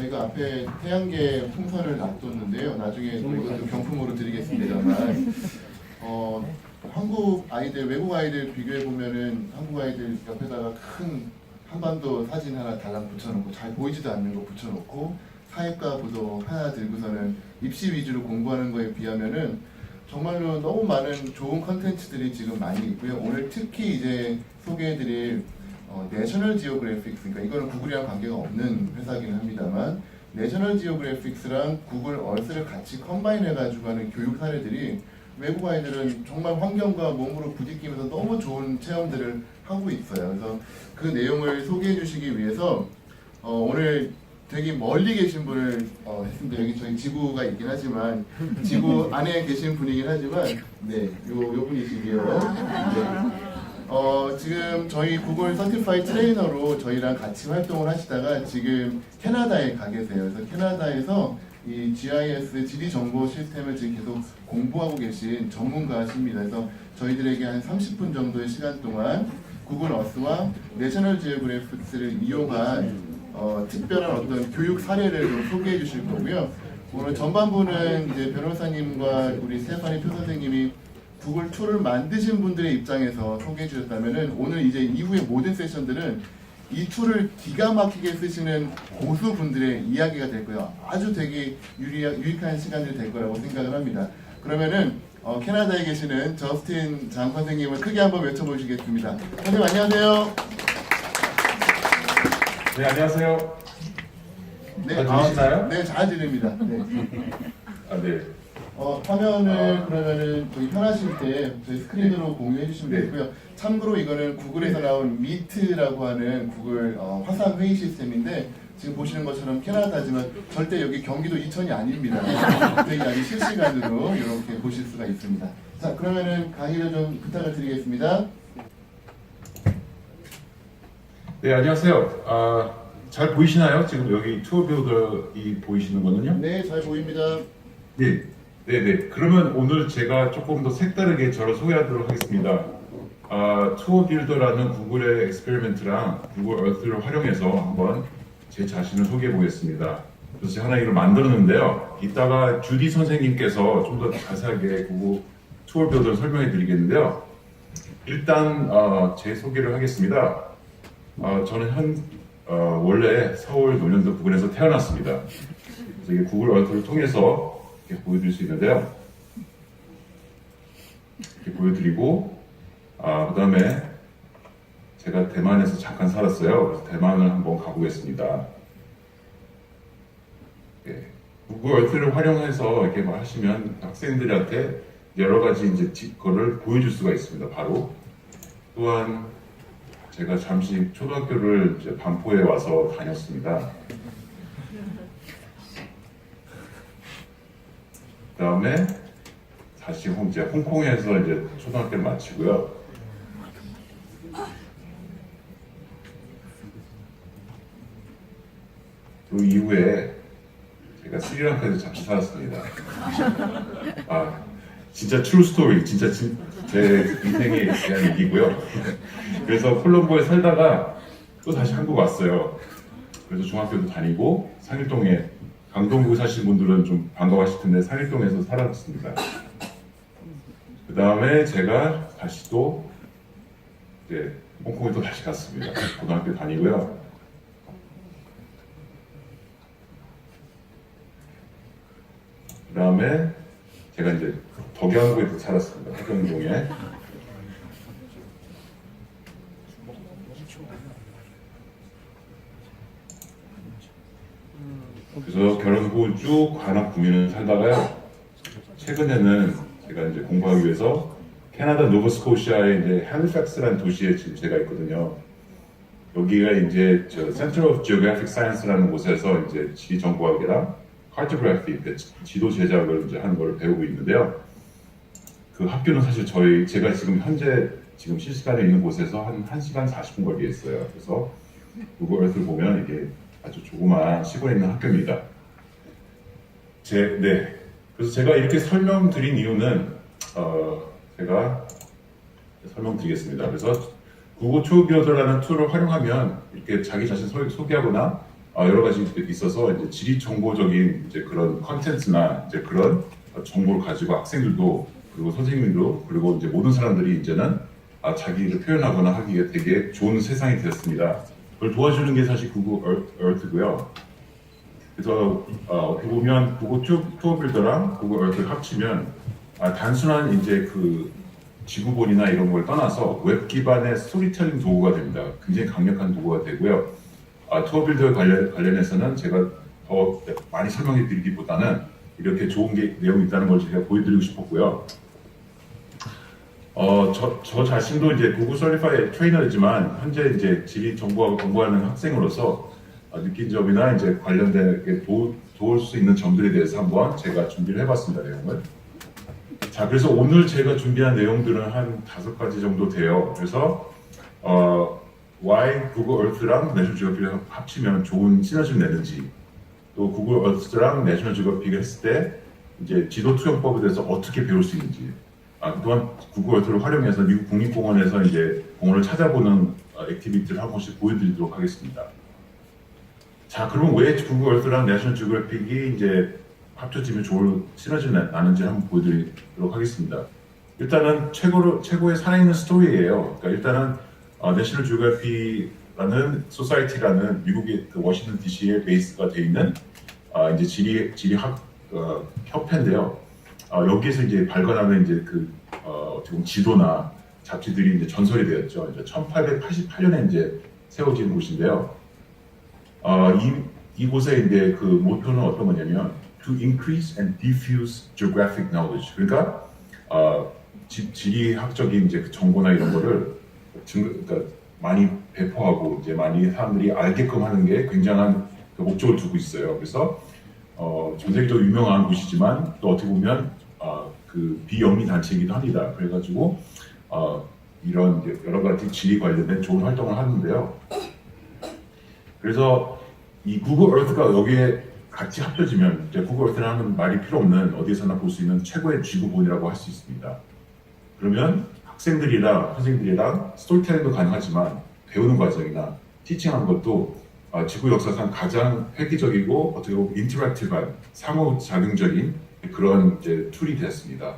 저희가 앞에 태양계 풍선을 놔뒀는데요. 나중에 또 이것도 경품으로 드리겠습니다만, 한국 아이들, 외국 아이들 비교해 보면은 한국 아이들 옆에다가 큰 한반도 사진 하나 달랑 붙여놓고 잘 보이지도 않는 거 붙여놓고 사회과 부도 하나 들고서는 입시 위주로 공부하는 거에 비하면은 정말로 너무 많은 좋은 컨텐츠들이 지금 많이 있고요. 오늘 특히 이제 소개해드릴 내셔널 지오그래픽스, 그러니까 이거는 구글이랑 관계가 없는 회사긴 합니다만 내셔널 지오그래픽스랑 구글 얼스를 같이 컴바인 해가지고 하는 교육 사례들이 외국 아이들은 정말 환경과 몸으로 부딪히면서 너무 좋은 체험들을 하고 있어요. 그래서 그 내용을 소개해 주시기 위해서 오늘 되게 멀리 계신 분을 했습니다. 여기 저희 지구가 있긴 하지만 지구 안에 계신 분이긴 하지만 요 분이시고요. 지금 저희 구글 서티파이 트레이너로 저희랑 같이 활동을 하시다가 지금 캐나다에 가 계세요. 그래서 캐나다에서 이 GIS 지리 정보 시스템을 지금 계속 공부하고 계신 전문가십니다. 그래서 저희들에게 한 30분 정도의 시간 동안 구글 어스와 내셔널 지오그래픽스를 이용한 특별한 어떤 교육 사례를 좀 소개해 주실 거고요. 오늘 전반부는 이제 변호사님과 우리 스테파니 표 선생님이 구글 툴을 만드신 분들의 입장에서 소개해 주셨다면은 오늘 이제 이후의 모든 세션들은 이 툴을 기가 막히게 쓰시는 고수분들의 이야기가 될 거예요. 아주 되게 유익한 시간이 될 거라고 생각을 합니다. 그러면은 캐나다에 계시는 저스틴 장 선생님을 크게 한번 외쳐보시겠습니다. 선생님 안녕하세요. 네, 안녕하세요. 네, 잘 들리시나요? 네, 잘 들립니다. 네. 네. 화면을 그러면은 저희 편하실 때 저희 스크린으로 공유해 주시면 네. 되고요. 참고로 이거는 구글에서 나온 미트라고 하는 구글 화상 회의 시스템인데 지금 보시는 것처럼 캐나다지만 절대 여기 경기도 이천이 아닙니다. 되게 아주 실시간으로 이렇게 보실 수가 있습니다. 자, 그러면은 강의를 좀 부탁을 드리겠습니다. 네, 안녕하세요. 잘 보이시나요? 지금 여기 투어 빌더이 보이시는 거는요? 네, 잘 보입니다. 네. 네네. 그러면 오늘 제가 조금 더 색다르게 저를 소개하도록 하겠습니다. 투어 빌더라는 구글의 엑스페리멘트랑 구글 얼스를 활용해서 한번 제 자신을 소개해 보겠습니다. 그래서 제가 하나 이걸 만들었는데요. 이따가 주디 선생님께서 좀 더 자세하게 구글 투어 빌더를 설명해 드리겠는데요. 일단 제 소개를 하겠습니다. 저는 원래 서울 논현도 부근에서 태어났습니다. 그래서 이게 구글 얼스를 통해서 이렇게 보여드릴 수 있는데요. 이렇게 보여드리고, 그 다음에 제가 대만에서 잠깐 살았어요. 그래서 대만을 한번 가보겠습니다. 네. 구글 얼스를 활용해서 이렇게 하시면 학생들한테 여러 가지 이제 거를 보여줄 수가 있습니다. 바로 또한 제가 잠시 초등학교를 이제 반포에 와서 다녔습니다. 그 다음에 다시 이제 홍콩에서 이제 초등학교를 마치고요. 그 이후에 제가 스리랑카에서 잠시 살았습니다. 진짜 트루 스토리, 진짜 제 인생에 대한 얘기고요. 그래서 콜롬보에 살다가 또 다시 한국 왔어요. 그래서 중학교도 다니고 상일동에 강동구 사신 분들은 좀 반가워하실 텐데 상일동에서 살았습니다. 그 다음에 제가 다시 또 이제 홍콩에 또 다시 갔습니다. 고등학교 다니고요. 그 다음에 제가 이제 덕양구에 살았습니다. 화경동에. 그래서 결혼 후 쭉 관악 구민을 살다가요. 최근에는 제가 이제 공부하기 위해서 캐나다 노버스코시아의 이제 핰리팩스라는 도시에 지금 제가 있거든요. 여기가 이제 저 Center of Geographic Science라는 곳에서 이제 지정과학이랑 카르토그래피, 지도 제작을 이제 하는 걸 배우고 있는데요. 그 학교는 사실 제가 지금 현재 실시간에 있는 곳에서 한 1시간 40분 거리에 있어요. 그래서 구글 얼스를 보면 이게 아주 조그마한 시골에 있는 학교입니다. 그래서 제가 이렇게 설명드린 이유는 제가 설명드리겠습니다. 그래서 구글 투어 빌더라는 툴을 활용하면 이렇게 자기 자신 소개하거나 여러 가지 있어서 이제 지리 정보적인 이제 그런 컨텐츠나 이제 그런 정보를 가지고 학생들도 그리고 선생님도 그리고 이제 모든 사람들이 이제는 자기를 표현하거나 하기에 되게 좋은 세상이 되었습니다. 그걸 도와주는 게 사실 구글 얼트고요. 그래서 어떻게 보면 구글 투어 빌더랑 구글 얼트를 합치면 단순한 이제 그 지구본이나 이런 걸 떠나서 웹 기반의 스토리텔링 도구가 됩니다. 굉장히 강력한 도구가 되고요. 투어 빌더 관련해서는 제가 더 많이 설명해 드리기보다는 이렇게 좋은 내용이 있다는 걸 제가 보여드리고 싶었고요. 저 자신도 이제 구글 서티파이드 트레이너이지만 현재 이제 지리 정보학을 공부하는 학생으로서 느낀 점이나 이제 관련되게 도울 수 있는 점들에 대해서 한번 제가 준비를 해봤습니다, 내용을. 자, 그래서 오늘 제가 준비한 내용들은 한 5가지 정도 돼요. 그래서 why 구글 얼트랑 내셔널 지오그래피를 합치면 좋은 시너지를 내는지, 또 구글 얼트랑 내셔널 지오그래피를 했을 때 이제 지도 투영법에 대해서 어떻게 배울 수 있는지, 또한 구글 얼트를 활용해서 미국 국립공원에서 이제 공원을 찾아보는 액티비티를 한 번씩 보여드리도록 하겠습니다. 자, 그러면 왜 구글 얼트랑 내셔널 지오그래픽이 이제 합쳐지면 좋은 시너지를 나는지 한번 보여드리도록 하겠습니다. 일단은 최고의 살아있는 스토리예요. 그러니까 일단은 내셔널 지오그래피라는 소사이티라는 미국의 그 워싱턴 DC에 베이스가 되어 있는 이제 지리학 협회인데요. 여기에서 이제 발간하는 이제 어떻게 보면 지도나 잡지들이 이제 전설이 되었죠. 이제 1888년에 이제 세워진 곳인데요. 이곳에 이제 그 모토는 어떤 거냐면 to increase and diffuse geographic knowledge. 그러니까 지리학적인 이제 그 정보나 이런 거를 그러니까 많이 배포하고 이제 많이 사람들이 알게끔 하는 게 굉장한 그 목적을 두고 있어요. 그래서 전 세계적으로 유명한 곳이지만 또 어떻게 보면 그 비영리 단체이기도 합니다. 그래가지고 이런 여러 가지 지리 관련된 좋은 활동을 하는데요. 그래서 이 구글 얼트가 여기에 같이 합쳐지면 이제 구글 얼트라는 말이 필요 없는 어디에서나 볼 수 있는 최고의 지구본이라고 할 수 있습니다. 그러면 학생들이랑 선생님들이랑 스토리텔링도 가능하지만 배우는 과정이나 티칭하는 것도 지구 역사상 가장 획기적이고 어떻게 보면 인터랙티브한 상호작용적인 그런 이제 툴이 됐습니다.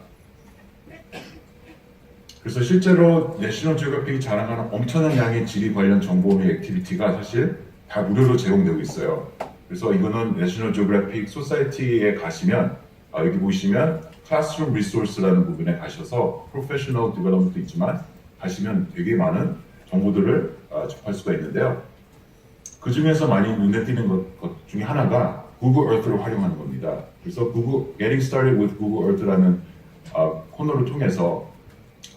그래서 실제로 내셔널 지오그래픽이 자랑하는 엄청난 양의 지리 관련 정보 및 액티비티가 사실 다 무료로 제공되고 있어요. 그래서 이거는 내셔널 지오그래픽 소사이티에 가시면 여기 보시면 클래스룸 리소스라는 부분에 가셔서 프로페셔널 디벨롭먼트도 있지만 가시면 되게 많은 정보들을 접할 수가 있는데요. 그 중에서 많이 눈에 띄는 것 중에 하나가 구글 얼트를 활용하는 겁니다. 그래서 Getting Started with Google Earth라는 코너를 통해서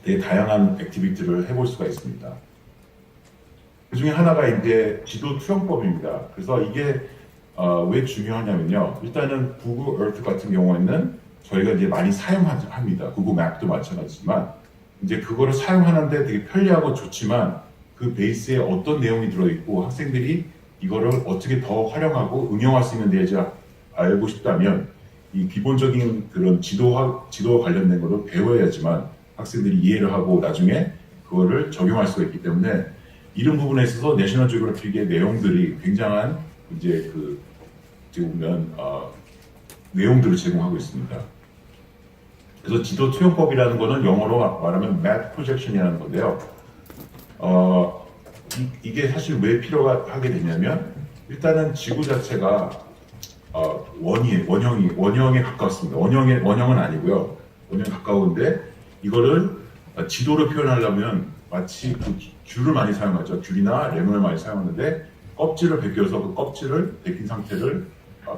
되게 다양한 액티비티를 해볼 수가 있습니다. 그 중에 하나가 이제 지도 투영법입니다. 그래서 이게 왜 중요하냐면요. 일단은 구글 얼트 같은 경우에는 저희가 이제 많이 사용합니다. 구글 맵도 마찬가지지만 이제 그거를 사용하는데 되게 편리하고 좋지만 그 베이스에 어떤 내용이 들어있고 학생들이 이거를 어떻게 더 활용하고 응용할 수 있는 데에 알고 싶다면 이 기본적인 그런 지도와 관련된 거를 배워야지만 학생들이 이해를 하고 나중에 그거를 적용할 수가 있기 때문에 이런 부분에 있어서 내셔널 지오그래픽의 내용들이 굉장한 이제 어떻게 보면 내용들을 제공하고 있습니다. 그래서 지도 투영법이라는 거는 영어로 말하면 map projection이라는 건데요. 이게 사실 왜 필요하게 되냐면 일단은 지구 자체가 원형에 가깝습니다. 원형은 아니고요. 원형에 가까운데 이거를 지도로 표현하려면 마치 그 귤을 많이 사용하죠. 귤이나 레몬을 많이 사용하는데 껍질을 벗겨서 그 껍질을 벗긴 상태를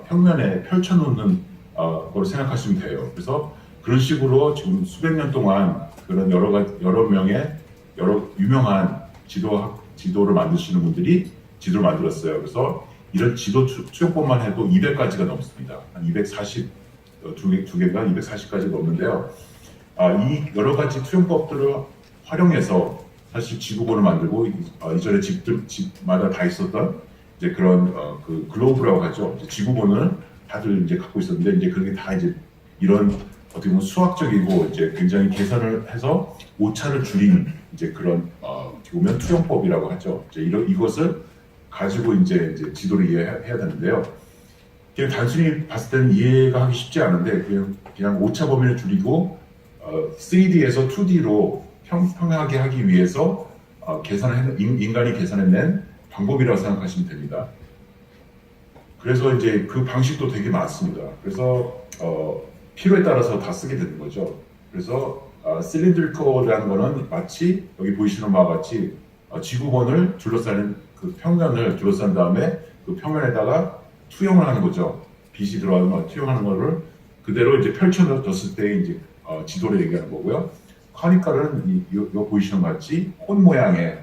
평면에 펼쳐놓는 걸 생각하시면 돼요. 그래서 그런 식으로 지금 수백 년 동안 그런 여러 유명한 지도를 만드시는 분들이 지도를 만들었어요. 그래서 이런 지도 투영법만 해도 200가지가 넘습니다. 한 240, 두 개가 240가지 넘는데요. 이 여러 가지 투영법들을 활용해서 사실 지구본을 만들고 이전에 집마다 다 있었던 이제 그런 그 글로브라고 하죠. 지구본을 다들 이제 갖고 있었는데 이제 그게 다 이제 이런 어떻게 보면 수학적이고 이제 굉장히 계산을 해서 오차를 줄인 이제 그런 어떻게 보면 투영법이라고 하죠. 이제 이것을 가지고 이제 지도를 이해해야 되는데요. 그냥 단순히 봤을 때는 이해가 하기 쉽지 않은데 그냥 오차 범위를 줄이고 3D에서 2D로 평평하게 하기 위해서 인간이 계산해낸 방법이라고 생각하시면 됩니다. 그래서 이제 그 방식도 되게 많습니다. 그래서 필요에 따라서 다 쓰게 되는 거죠. 그래서 실린드리컬이라는 거는 마치 여기 보이시는 바와 같이 지구본을 둘러싸는 그 평면을 둘러싼 다음에 그 평면에다가 투영을 하는 거죠. 빛이 들어가면 투영하는 거를 그대로 이제 펼쳐졌을 때 이제 지도를 얘기하는 거고요. 커니컬은 요 보이시는 것 같이 콘 모양의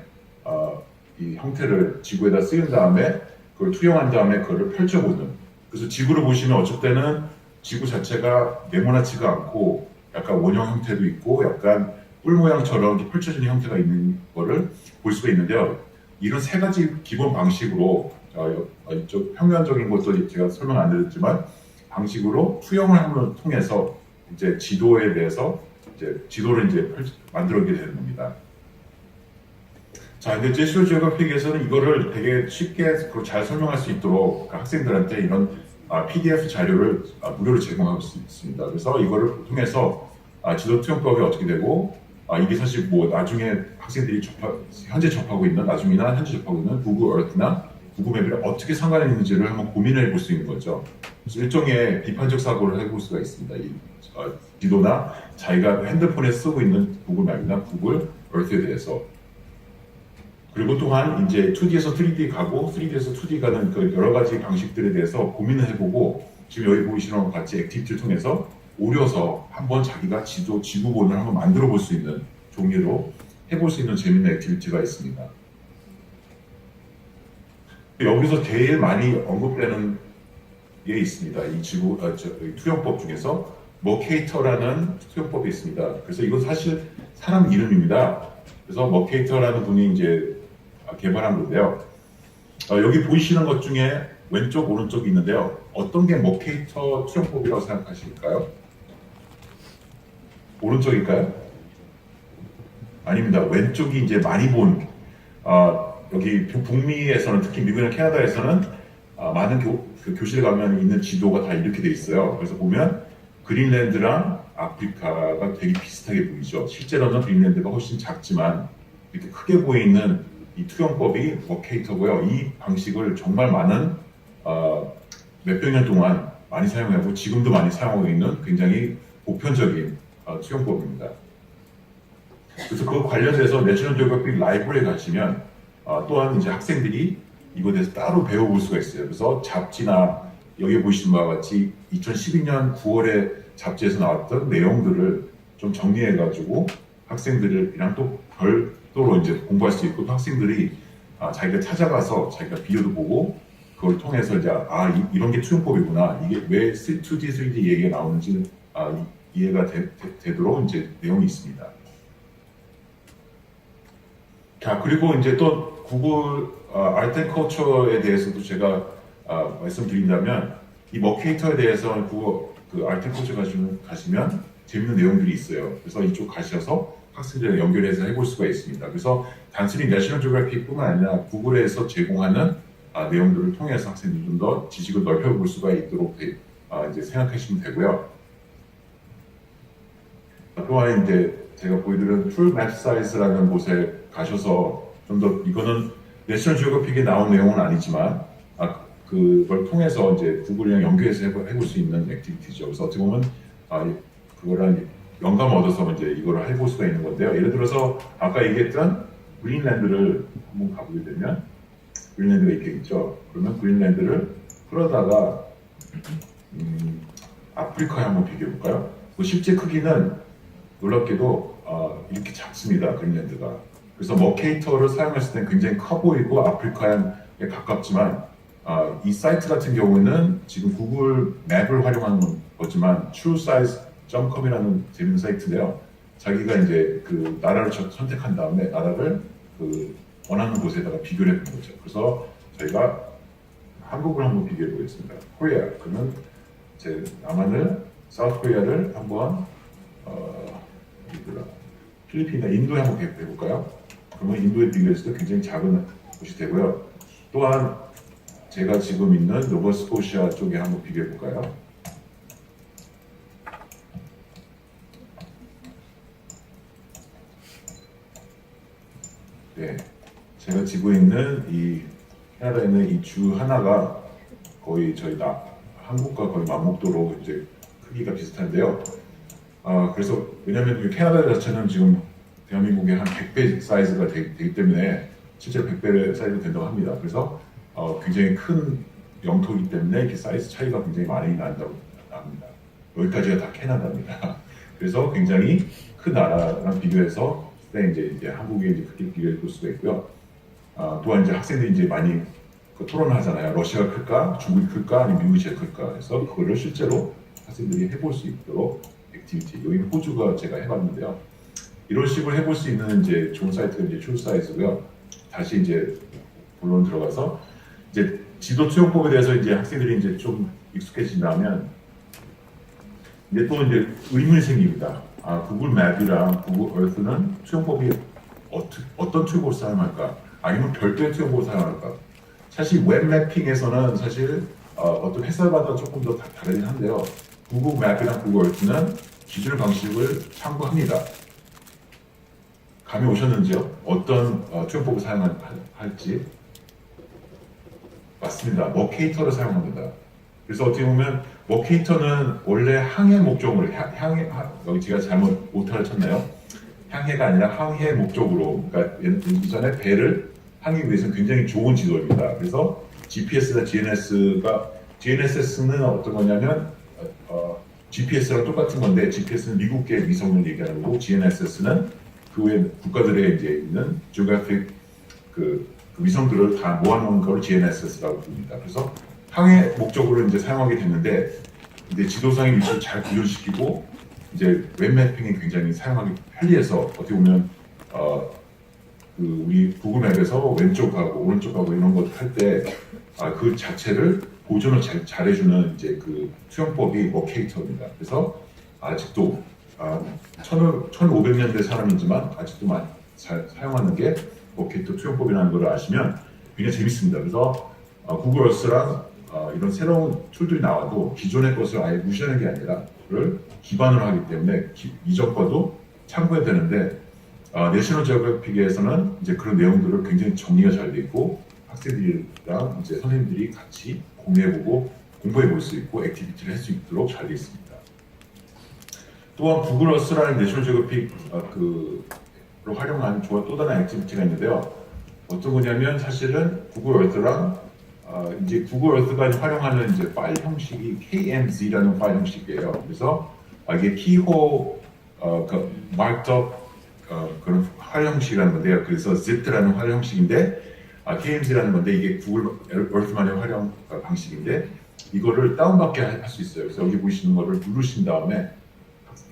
이 형태를 지구에다 쓰인 다음에 그걸 투영한 다음에 그거를 펼쳐보는. 그래서 지구를 보시면 어쩔 때는 지구 자체가 네모나지가 않고 약간 원형 형태도 있고 약간 뿔 모양처럼 이렇게 펼쳐지는 형태가 있는 거를 볼 수가 있는데요. 이런 세 가지 기본 방식으로 이쪽 평면적인 것도 제가 설명 안 드렸지만 방식으로 투영을 함을 통해서 이제 지도에 대해서 이제 지도를 이제 만들어게 되는 겁니다. 자, 근데 제시어 지오그래픽에서는 이거를 되게 쉽게 잘 설명할 수 있도록 학생들한테 이런 PDF 자료를 무료로 제공하고 있습니다. 그래서 이거를 통해서 지도 투영법이 어떻게 되고 이게 사실 뭐 나중에 학생들이 현재 접하고 있는 나중이나 현재 접하고 있는 구글 얼트나 구글 맵이랑 어떻게 상관이 있는지를 한번 고민해 볼 수 있는 거죠. 그래서 일종의 비판적 사고를 해볼 수가 있습니다. 이 지도나 자기가 핸드폰에 쓰고 있는 구글 맵이나 구글 얼트에 대해서. 그리고 또한 이제 2D에서 3D 가고 3D에서 2D 가는 그 여러 가지 방식들에 대해서 고민을 해보고 지금 여기 보이시는 것 같이 액티비티를 통해서 오려서 한번 자기가 지구본을 한번 만들어 볼 수 있는 종류로 해볼 수 있는 재밌는 액티비티가 있습니다. 여기서 제일 많이 언급되는 게 있습니다. 이 투영법 중에서 머케이터라는 투영법이 있습니다. 그래서 이건 사실 사람 이름입니다. 그래서 머케이터라는 분이 이제 개발한 건데요. 여기 보이시는 것 중에 왼쪽 오른쪽이 있는데요. 어떤 게 머케이터 투영법이라고 생각하실까요? 오른쪽일까요? 아닙니다. 왼쪽이 이제 많이 본 여기 북미에서는 특히 미국이나 캐나다에서는 많은 교실에 가면 있는 지도가 다 이렇게 돼 있어요. 그래서 보면 그린랜드랑 아프리카가 되게 비슷하게 보이죠. 실제로는 그린랜드가 훨씬 작지만 이렇게 크게 보이는 이 투영법이 머케이터고요. 이 방식을 정말 많은 몇백 년 동안 많이 사용하고 지금도 많이 사용하고 있는 굉장히 보편적인 투영법입니다. 그래서 그 관련돼서 내셔널 지오그래픽 라이브러리에 가시면 또한 이제 학생들이 이거에 대해서 따로 배워볼 수가 있어요. 그래서 잡지나 여기 보시는 바와 같이 2012년 9월에 잡지에서 나왔던 내용들을 좀 정리해가지고 학생들이랑 또 별도로 이제 공부할 수 있고 또 학생들이 자기가 찾아가서 자기가 비교도 보고 그걸 통해서 이제 이런 게 투영법이구나 이게 왜 2D, 3D 얘기가 나오는지 이해가 되도록 이제 내용이 있습니다. 자, 그리고 이제 또 구글 아트앤컬처에 대해서도 제가 말씀드린다면 이 머케이터에 대해서 그 아트앤컬처 가시면 재밌는 내용들이 있어요. 그래서 이쪽 가셔서 학생들과 연결해서 해볼 수가 있습니다. 그래서 단순히 내셔널 지오그래픽뿐만 아니라 구글에서 제공하는 내용들을 통해서 학생들이 좀 더 지식을 넓혀볼 수가 있도록 이제 생각하시면 되고요. 또한 이제 제가 보여드린 풀 맵 사이즈라는 곳에 가셔서 좀 더 이거는 내셔널 지오그래픽에 나온 내용은 아니지만 그걸 통해서 이제 구글이랑 연결해서 해볼 수 있는 액티비티죠. 그래서 어떻게 보면 그거랑 영감을 얻어서 이제 이거를 해볼 수가 있는 건데요. 예를 들어서 아까 얘기했던 그린랜드를 한번 가보게 되면 그린랜드가 이렇게 있죠. 그러면 그린랜드를 끌어다가 아프리카에 한번 비교해볼까요? 실제 크기는 놀랍게도 이렇게 작습니다. 그린랜드가. 그래서 머케이터를 사용했을 때 굉장히 커 보이고 아프리카에 가깝지만 이 사이트 같은 경우는 지금 구글 맵을 활용하는 거지만 truesize.com이라는 재밌는 사이트인데요. 자기가 이제 그 나라를 선택한 다음에 나라를 그 원하는 곳에다가 비교를 해보는 거죠. 그래서 저희가 한국을 한번 비교해 보겠습니다. 코리아. 그러면 제 남한을 사우스 코리아를 한번 필리핀이나 인도에 한번 해볼까요? 그러면 인도에 비교했을 때 굉장히 작은 곳이 되고요. 또한 제가 지금 있는 노바스코시아 쪽에 한번 비교해 볼까요? 네, 제가 지고 있는 이 캐나다에 있는 이 주 하나가 거의 저희 한국과 거의 맞먹도록 이제 크기가 비슷한데요. 그래서 왜냐하면 이 캐나다 자체는 지금 대한민국의 한 100배 사이즈가 되기 때문에 실제로 100배 사이즈가 된다고 합니다. 그래서 굉장히 큰 영토이기 때문에 이렇게 사이즈 차이가 굉장히 많이 난다고 합니다. 여기까지가 다 캐나다입니다. 그래서 굉장히 큰 나라랑 비교해서 이제 한국에 이제 크게 비교해 볼 수가 있고요. 또한 이제 학생들이 이제 많이 토론을 하잖아요. 러시아가 클까, 중국이 클까, 아니면 미국이 제일 클까. 그래서 그거를 실제로 학생들이 해볼 수 있도록 액티비티. 여기 호주가 제가 해봤는데요. 이런 식으로 해볼 수 있는 이제 좋은 사이트가 이제 출 사이트고요. 다시 이제 본론 들어가서 이제 지도 투영법에 대해서 이제 학생들이 이제 좀 익숙해진다면 이제 또 이제 의문이 생깁니다. 구글 맵이랑 구글 얼스는 투영법이 어떤 투영법을 사용할까? 아니면 별도의 투영법을 사용할까? 사실 웹 매핑에서는 사실 어떤 해설마다 조금 더 다르긴 한데요. 구글 맵이랑 구글 얼스는 기준 방식을 참고합니다. 감이 오셨는지요? 어떤 투영법을 사용할지? 맞습니다. 머케이터를 사용합니다. 그래서 어떻게 보면 머케이터는 원래 항해 목적으로 여기 제가 잘못 오타를 쳤나요? 항해가 아니라 항해 목적으로, 그러니까 이전에 배를 하기 위해서는 굉장히 좋은 지도입니다. 그래서 GPS나 GNSS는 어떤 거냐면 GPS랑 똑같은 건데 GPS는 미국계 위성을 얘기하는 거고 GNSS는 그 외 국가들에 이제 있는 지오그래픽 그 위성들을 다 모아놓은 걸 GNSS라고 부릅니다. 그래서 항해 목적으로 이제 사용하게 됐는데 이제 지도상의 위치를 잘 구현시키고 이제 웹매핑이 굉장히 사용하기 편리해서 어떻게 보면 그 우리 구글맵에서 왼쪽하고 오른쪽하고 이런 것 할 때 그 자체를 보존을 잘해주는 이제 그 수영법이 머케이터입니다. 그래서 아직도 1500년대 사람이지만 아직도 많이 사용하는 게 머케이터 투영법이라는 걸 아시면 굉장히 재밌습니다. 그래서 구글 얼스랑 이런 새로운 툴들이 나와도 기존의 것을 아예 무시하는 게 아니라 그걸 기반으로 하기 때문에 이전 거도 참고해야 되는데 내셔널 지오그래픽에서는 이제 그런 내용들을 굉장히 정리가 잘 돼 있고 학생들이랑 이제 선생님들이 같이 공유해보고 공부해볼 수 있고 액티비티를 할 수 있도록 잘 돼 있습니다. 또한 구글 얼스라는 내셔널 지오그래픽 로 활용한 또 다른 액티비티가 있는데요. 어떤 거냐면 사실은 구글 얼스랑 이제 구글 얼스가 활용하는 이제 파일 형식이 KMZ라는 파일 형식이에요. 그래서 이게 키호 마크업 그런 파일 형식이라는 건데요. 그래서 zip라는 파일 형식인데 KMZ라는 건데 이게 구글 얼스만의 활용 방식인데 이거를 다운받게 할 수 있어요. 그래서 여기 보시는 거를 누르신 다음에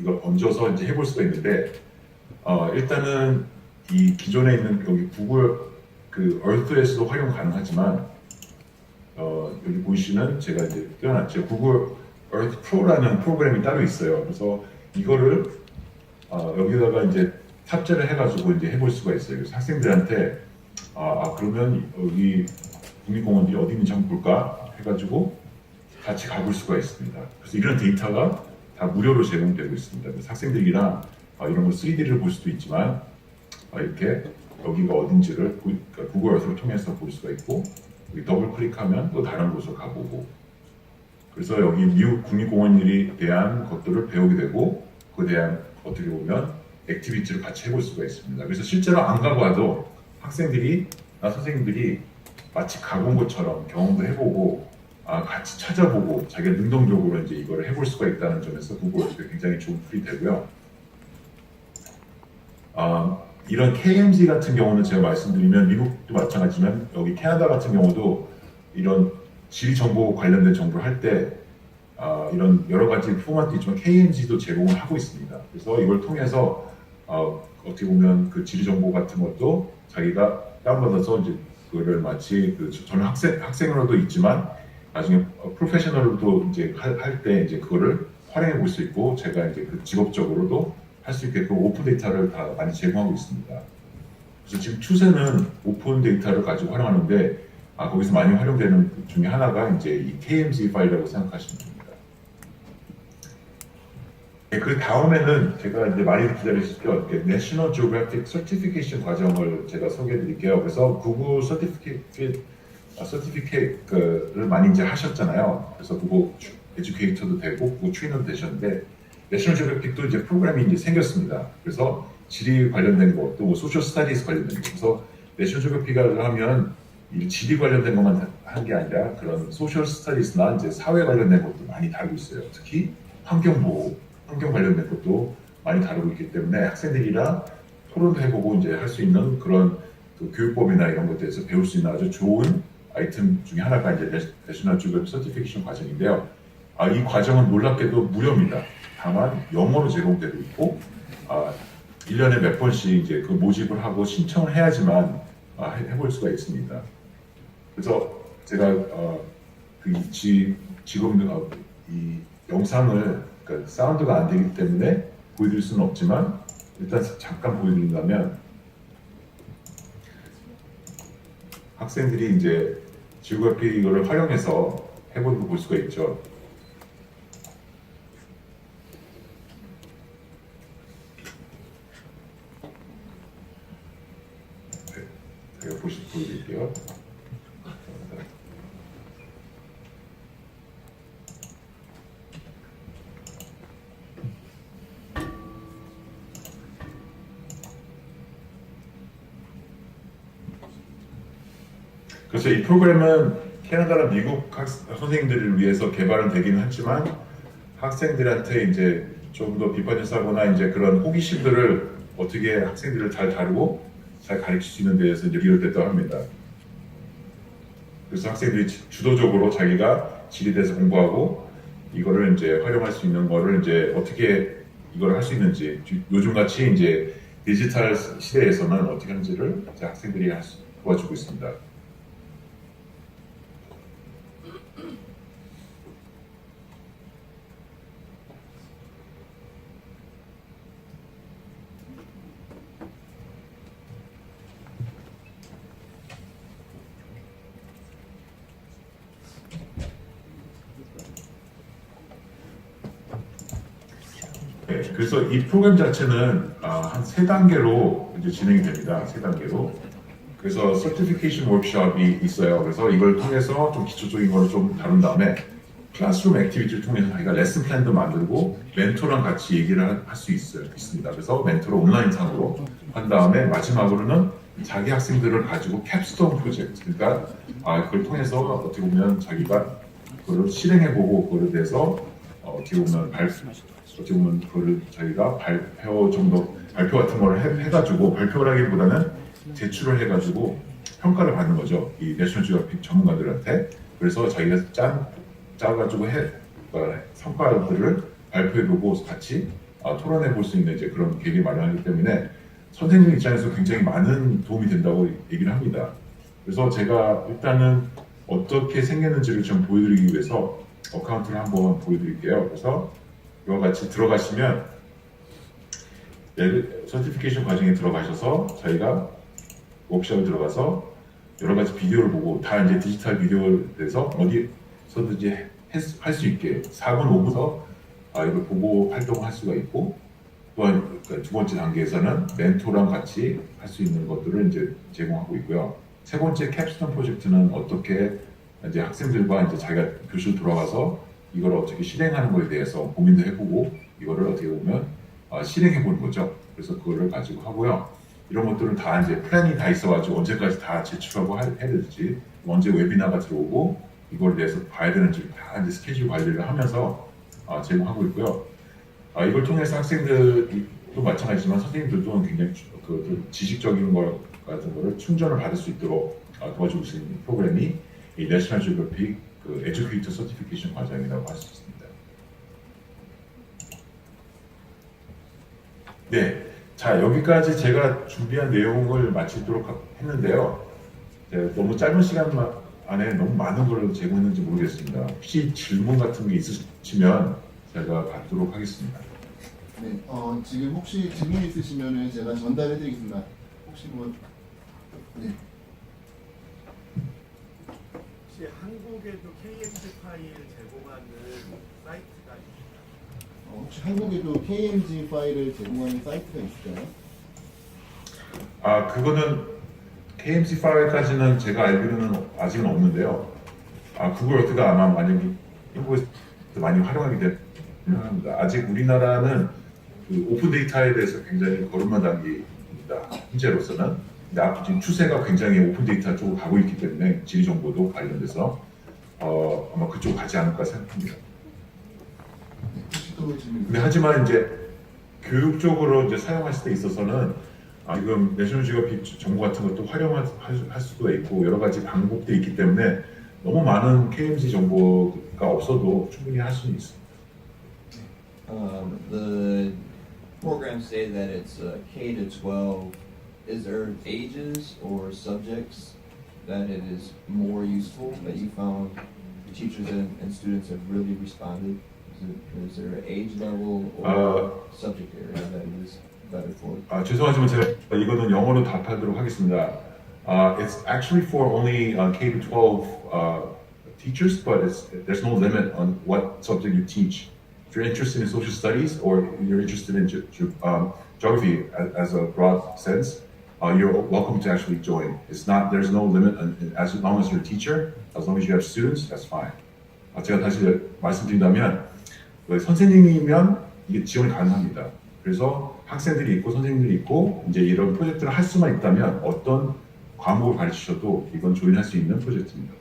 이걸 얹어서 이제 해볼 수가 있는데 일단은 이 기존에 있는 여기 구글 그 얼스에서도 활용 가능하지만 여기 보시는 제가 이제 띄워놨죠. 구글 얼스 프로라는 프로그램이 따로 있어요. 그래서 이거를 여기다가 이제 탑재를 해가지고 이제 해볼 수가 있어요. 그래서 학생들한테 그러면 여기 국립공원들이 어디 있는지 한번 볼까 해가지고 같이 가볼 수가 있습니다. 그래서 이런 데이터가 다 무료로 제공되고 있습니다. 그래서 학생들이랑 이런 걸 3D를 볼 수도 있지만 이렇게 여기가 어딘지를 그러니까 구글 얼스를 통해서 볼 수가 있고 여기 더블 클릭하면 또 다른 곳을 가보고 그래서 여기 미국 국립공원들에 대한 것들을 배우게 되고 그에 대한 어떻게 보면 액티비티를 같이 해볼 수가 있습니다. 그래서 실제로 안 가고 와도 학생들이나 선생님들이 마치 가본 것처럼 경험도 해보고 같이 찾아보고 자기가 능동적으로 이제 이거를 해볼 수가 있다는 점에서 구글 얼스가 굉장히 좋은 툴이 되고요. 이런 KMZ 같은 경우는 제가 말씀드리면 미국도 마찬가지지만 여기 캐나다 같은 경우도 이런 지리 정보 관련된 정보를 할 때 이런 여러 가지 포맷도 있지만 KMZ도 제공을 하고 있습니다. 그래서 이걸 통해서 어떻게 보면 그 지리 정보 같은 것도 자기가 다운받아서 이제 그거를 마치 저는 학생으로도 있지만 나중에 프로페셔널로도 이제 할 때 이제 그거를 활용해 볼 수 있고 제가 이제 그 직업적으로도 할 수 있게끔 오픈 데이터를 다 많이 제공하고 있습니다. 그래서 지금 추세는 오픈 데이터를 가지고 활용하는데 거기서 많이 활용되는 것 중에 하나가 이제 이 KMZ 파일이라고 생각하시면 됩니다. 네, 그 다음에는 제가 이제 많이 기다리셨죠. 내셔널 지오그래픽 서티피케이션 과정을 제가 소개해드릴게요. 그래서 구글 서티피케이트를 많이 이제 하셨잖아요. 그래서 구글 에듀케이터도 되고 구글 트레이너도 되셨는데 내셔널 지오그래픽도 이제 프로그램이 이제 생겼습니다. 그래서 지리 관련된 거, 또 소셜 스터디스 관련된 거. 그래서 내셔널 지오그래픽을 하면 이 지리 관련된 것만 한 게 아니라 그런 소셜 스터디스나 이제 사회 관련된 것도 많이 다루고 있어요. 특히 환경 보호, 환경 관련된 것도 많이 다루고 있기 때문에 학생들이랑 토론도 해보고 이제 할 수 있는 그런 그 교육법이나 이런 것에 대해서 배울 수 있는 아주 좋은 아이템 중에 하나가 이제 내셔널 지오그래픽 서티피케이션 과정인데요. 이 과정은 놀랍게도 무료입니다. 다만 영어로 제공되고 있고 1년에 몇 번씩 이제 그 모집을 하고 신청을 해야지만 해볼 수가 있습니다. 그래서 제가 지금 이 영상을 그러니까 사운드가 안 되기 때문에 보여드릴 수는 없지만 일단 잠깐 보여드린다면 학생들이 이제 지오그래픽 이거를 활용해서 해보는 거 볼 수가 있죠. 제가 보여드릴게요. 그래서 이 프로그램은 캐나다나 미국 선생님들을 위해서 개발은 되기는 하지만 학생들한테 이제 좀 더 비판적하거나 이제 그런 호기심들을 어떻게 학생들을 잘 다루고 잘 가르칠 수 있는 데에서 이제 기여됐다고 합니다. 그래서 학생들이 주도적으로 자기가 지리에 대해서 공부하고 이거를 이제 활용할 수 있는 거를 이제 어떻게 이걸 할 수 있는지 요즘 같이 이제 디지털 시대에서는 어떻게 하는지를 이제 학생들이 도와주고 있습니다. 네, 그래서 이 프로그램 자체는 한 3단계로 이제 진행이 됩니다. 3단계로. 그래서 서티피케이션 워크숍이 있어요. 그래서 이걸 통해서 좀 기초적인 걸 좀 다룬 다음에 클래스룸 액티비티를 통해서 자기가 레슨 플랜도 만들고 멘토랑 같이 얘기를 할 수 있습니다. 그래서 멘토를 온라인상으로 한 다음에 마지막으로는 자기 학생들을 가지고 캡스톤 프로젝트, 그러니까 그걸 통해서 어떻게 보면 자기가 그걸 실행해보고 그거에 대해서 어떻게 보면 그거를 저희가 발표 같은 걸 해가지고 발표라기보다는 제출을 해가지고 평가를 받는 거죠. 이 내셔널 지오그래픽 전문가들한테. 그래서 자기가 짜가지고 성과들을 발표해보고 같이 토론해 볼 수 있는 이제 그런 계기 마련하기 때문에 선생님 입장에서 굉장히 많은 도움이 된다고 얘기를 합니다. 그래서 제가 일단은 어떻게 생겼는지를 좀 보여드리기 위해서 어카운트를 한번 보여드릴게요. 그래서 이와 같이 들어가시면 서티피케이션 과정에 들어가셔서 저희가 워크숍에 들어가서 여러 가지 비디오를 보고 다 이제 디지털 비디오에 대해서 어디서든지 할 수 있게 4분 5분서 이걸 보고 활동을 할 수가 있고 또한 두 번째 단계에서는 멘토랑 같이 할 수 있는 것들을 이제 제공하고 있고요. 세 번째 캡스톤 프로젝트는 어떻게 이제 학생들과 이제 자기가 교실 돌아가서 이걸 어떻게 실행하는 것에 대해서 고민도 해보고 이거를 어떻게 보면 실행해보는 거죠. 그래서 그거를 가지고 하고요. 이런 것들은 다 이제 플랜이 다 있어가지고 언제까지 다 제출하고 해야 될지 언제 웨비나가 들어오고 이거에 대해서 봐야 되는지 다 이제 스케줄 관리를 하면서 제공하고 있고요. 이걸 통해서 학생들도 마찬가지지만 선생님들도 굉장히 그 지식적인 거 같은 거를 충전을 받을 수 있도록 도와주고 있는 프로그램이 이 내셔널 지오그래픽 그 에듀케이터 서티피케이션 과정이라고 할 수 있습니다. 네, 자 여기까지 제가 준비한 내용을 마치도록 했는데요. 너무 짧은 시간 안에 너무 많은 걸 제공했는지 모르겠습니다. 혹시 질문 같은 게 있으시면 제가 받도록 하겠습니다. 네, 지금 혹시 질문 있으시면은 제가 전달해드리겠습니다. 혹시 뭐, 네. 혹시 한국에도 KMG 파일 제공하는 사이트가 있나요? 혹시 한국에도 KMG 파일을 제공하는 사이트가 있을까요? 아, 그거는 KMC 파일까지는 제가 알기로는 아직은 없는데요. 아, 구글 어트가 아마 만약에 한국에서 많이 활용하게 되면 합니다. 아직 우리나라는 그 오픈 데이터에 대해서 굉장히 걸음마 단계입니다. 현재로서는. 근데 앞으로 지금 추세가 굉장히 오픈 데이터 쪽으로 가고 있기 때문에 지리 정보도 관련돼서 아마 그쪽 가지 않을까 생각합니다. 혹시 또 질문 근데 하지만 이제 교육적으로 이제 사용하실 때 있어서는 지금 내셔널 지오그래픽 정보 같은 것도 활용할 수도 있고 여러 가지 방법들이 있기 때문에 너무 많은 KMG 정보가 없어도 충분히 할 수는 있습니다. The programs say that it's K to 12. Is there ages or subjects that it is more useful that you found the teachers and students have really responded? Is there an age level or subject area that it is better for? 죄송하지만 제가 이거는 영어로 답하도록 하겠습니다. It's actually for only K to 12 teachers, but there's no limit on what subject you teach. If you're interested in social studies or you're interested in geography as a broad sense, you're welcome to actually join. There's no limit as long as you're a teacher, as long as you have students, that's fine. 제가 다시 말씀드린다면 선생님이면 이게 지원이 가능합니다. 그래서 학생들이 있고 선생님들이 있고 이제 이런 프로젝트를 할 수만 있다면 어떤 과목을 가르치셔도 이건 조인할 수 있는 프로젝트입니다.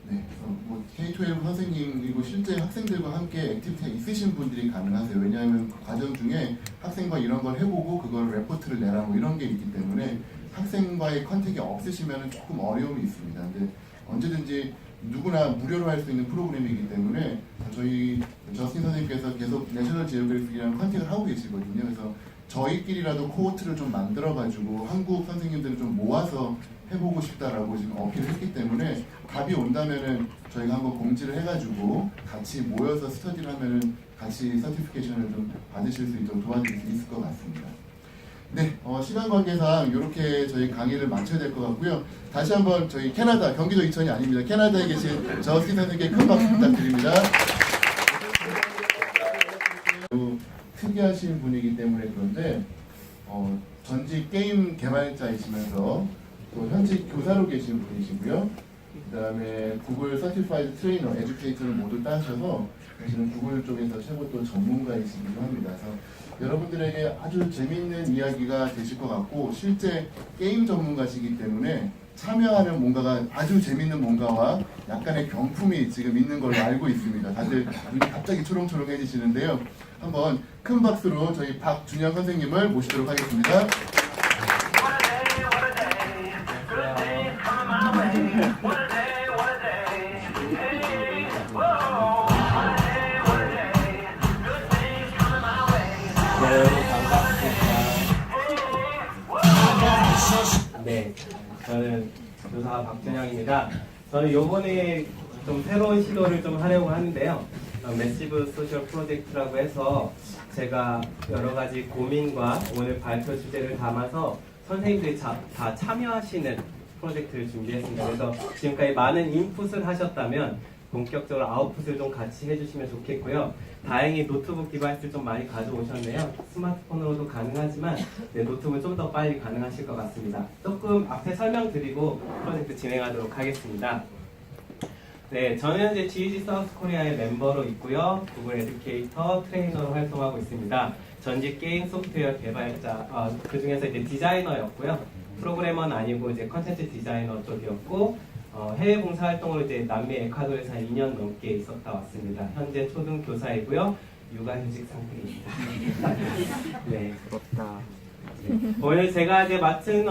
네, 뭐 K-12 선생님 그리고 실제 학생들과 함께 액티비티가 있으신 분들이 가능하세요. 왜냐하면 그 과정 중에 학생과 이런 걸 해보고 그걸 레포트를 내라 뭐 이런 게 있기 때문에 학생과의 컨택이 없으시면 조금 어려움이 있습니다. 근데 언제든지 누구나 무료로 할 수 있는 프로그램이기 때문에 저희 저스틴 선생님께서 계속 내셔널 지오그래픽이랑 컨택을 하고 계시거든요. 그래서 저희끼리라도 코호트를 좀 만들어가지고 한국 선생님들을 좀 모아서 해보고 싶다라고 지금 어필을 했기 때문에 답이 온다면은 저희가 한번 공지를 해가지고 같이 모여서 스터디를 하면은 같이 서티피케이션을 좀 받으실 수 있도록 도와드릴 수 있을 것 같습니다. 네, 시간 관계상 이렇게 저희 강의를 마쳐야 될 것 같고요. 다시 한번 저희 캐나다, 경기도 이천이 아닙니다. 캐나다에 계신 저스틴 선생님께 큰 박수 부탁드립니다. 특이하신 분이기 때문에 그런데 전직 게임 개발자이시면서 또 현직 교사로 계신 분이시고요. 그 다음에 구글 서티파이드 트레이너, 에듀케이터를 모두 따셔서 사실은 구글 쪽에서 최고 또 전문가이시기도 합니다. 그래서 여러분들에게 아주 재미있는 이야기가 되실 것 같고 실제 게임 전문가시기 때문에 참여하는 뭔가가 아주 재밌는 뭔가와 약간의 경품이 지금 있는 걸로 알고 있습니다. 다들 눈이 갑자기 초롱초롱해지시는데요. 한번 큰 박수로 저희 박준영 선생님을 모시도록 하겠습니다. 네, 저는 교사 박준영입니다. 저는 요번에 좀 새로운 시도를 좀 하려고 하는데요. 매시브 소셜 프로젝트라고 해서 제가 여러 가지 고민과 오늘 발표 주제를 담아서 선생님들이 다 참여하시는 프로젝트를 준비했습니다. 그래서 지금까지 많은 인풋을 하셨다면 본격적으로 아웃풋을 좀 같이 해주시면 좋겠고요. 다행히 노트북 디바이스를 좀 많이 가져오셨네요. 스마트폰으로도 가능하지만 노트북은 좀 더 빨리 가능하실 것 같습니다. 조금 앞에 설명드리고 프로젝트 진행하도록 하겠습니다. 네, 저는 현재 GEG 사우스 코리아의 멤버로 있고요. 구글 에듀케이터 트레이너로 활동하고 있습니다. 전직 게임 소프트웨어 개발자, 그 중에서 이제 디자이너였고요. 프로그래머는 아니고 이제 컨텐츠 디자이너 쪽이었고, 해외 봉사 활동으로 이제 남미 에콰도르에서 한 2년 넘게 있었다 왔습니다. 현재 초등교사이고요. 육아휴직 상태입니다. 네, 부럽다. 네. 오늘 제가 이제 맡은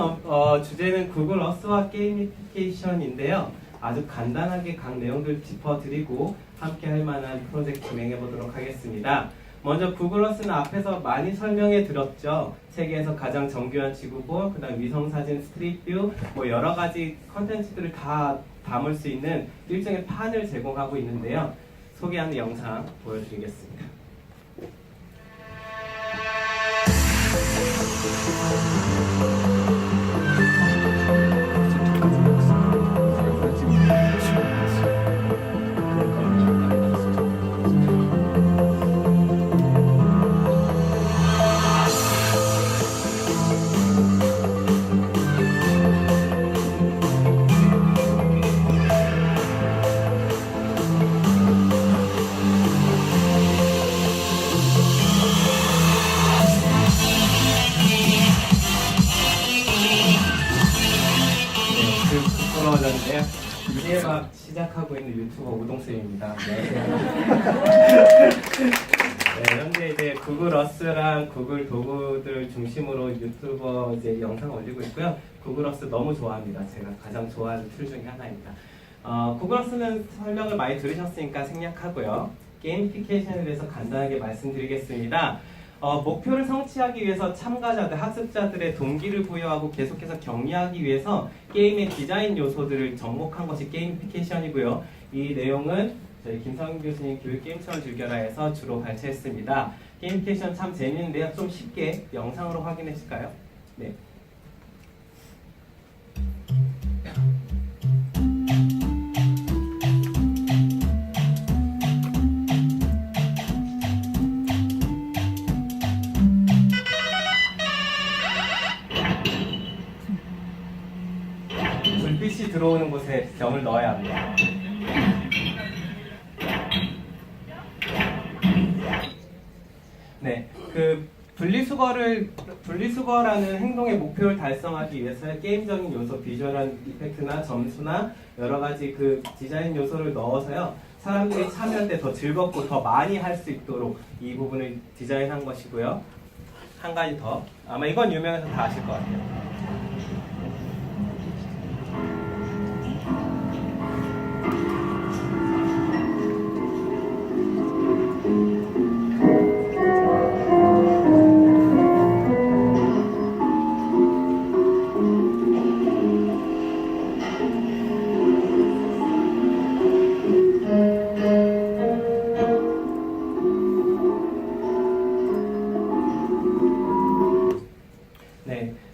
주제는 구글 어스와 게이미피케이션인데요. 아주 간단하게 각 내용들 짚어드리고 함께 할 만한 프로젝트 진행해 보도록 하겠습니다. 먼저 구글 어스는 앞에서 많이 설명해 드렸죠. 세계에서 가장 정교한 지구본, 그 다음 위성사진, 스트릿뷰, 뭐 여러 가지 컨텐츠들을 다 담을 수 있는 일종의 판을 제공하고 있는데요. 소개하는 영상 보여드리겠습니다. 부끄러워졌는데요. 이제 막 시작하고 있는 유튜버 우동쌤입니다. 네, 현재 이제 구글 어스랑 구글 도구들 중심으로 유튜버 이제 영상 올리고 있고요. 구글 어스 너무 좋아합니다. 제가 가장 좋아하는 툴 중에 하나입니다. 구글 어스는 설명을 많이 들으셨으니까 생략하고요. 게이미피케이션에 대해서 간단하게 말씀드리겠습니다. 목표를 성취하기 위해서 참가자들, 학습자들의 동기를 부여하고 계속해서 격려하기 위해서 게임의 디자인 요소들을 접목한 것이 게이미피케이션이고요. 이 내용은 저희 김성윤 교수님 교육 게임처럼 즐겨라에서 주로 발췌했습니다. 게이미피케이션 참 재밌는데요. 좀 쉽게 영상으로 확인해 주실까요? 네. 불빛이 들어오는 곳에 점을 넣어야 합니다. 네, 그 분리수거라는 행동의 목표를 달성하기 위해서 게임적인 요소, 비주얼한 이펙트나 점수나 여러 가지 그 디자인 요소를 넣어서요, 사람들이 참여할 때 더 즐겁고 더 많이 할 수 있도록 이 부분을 디자인한 것이고요. 한 가지 더, 아마 이건 유명해서 다 아실 것 같아요.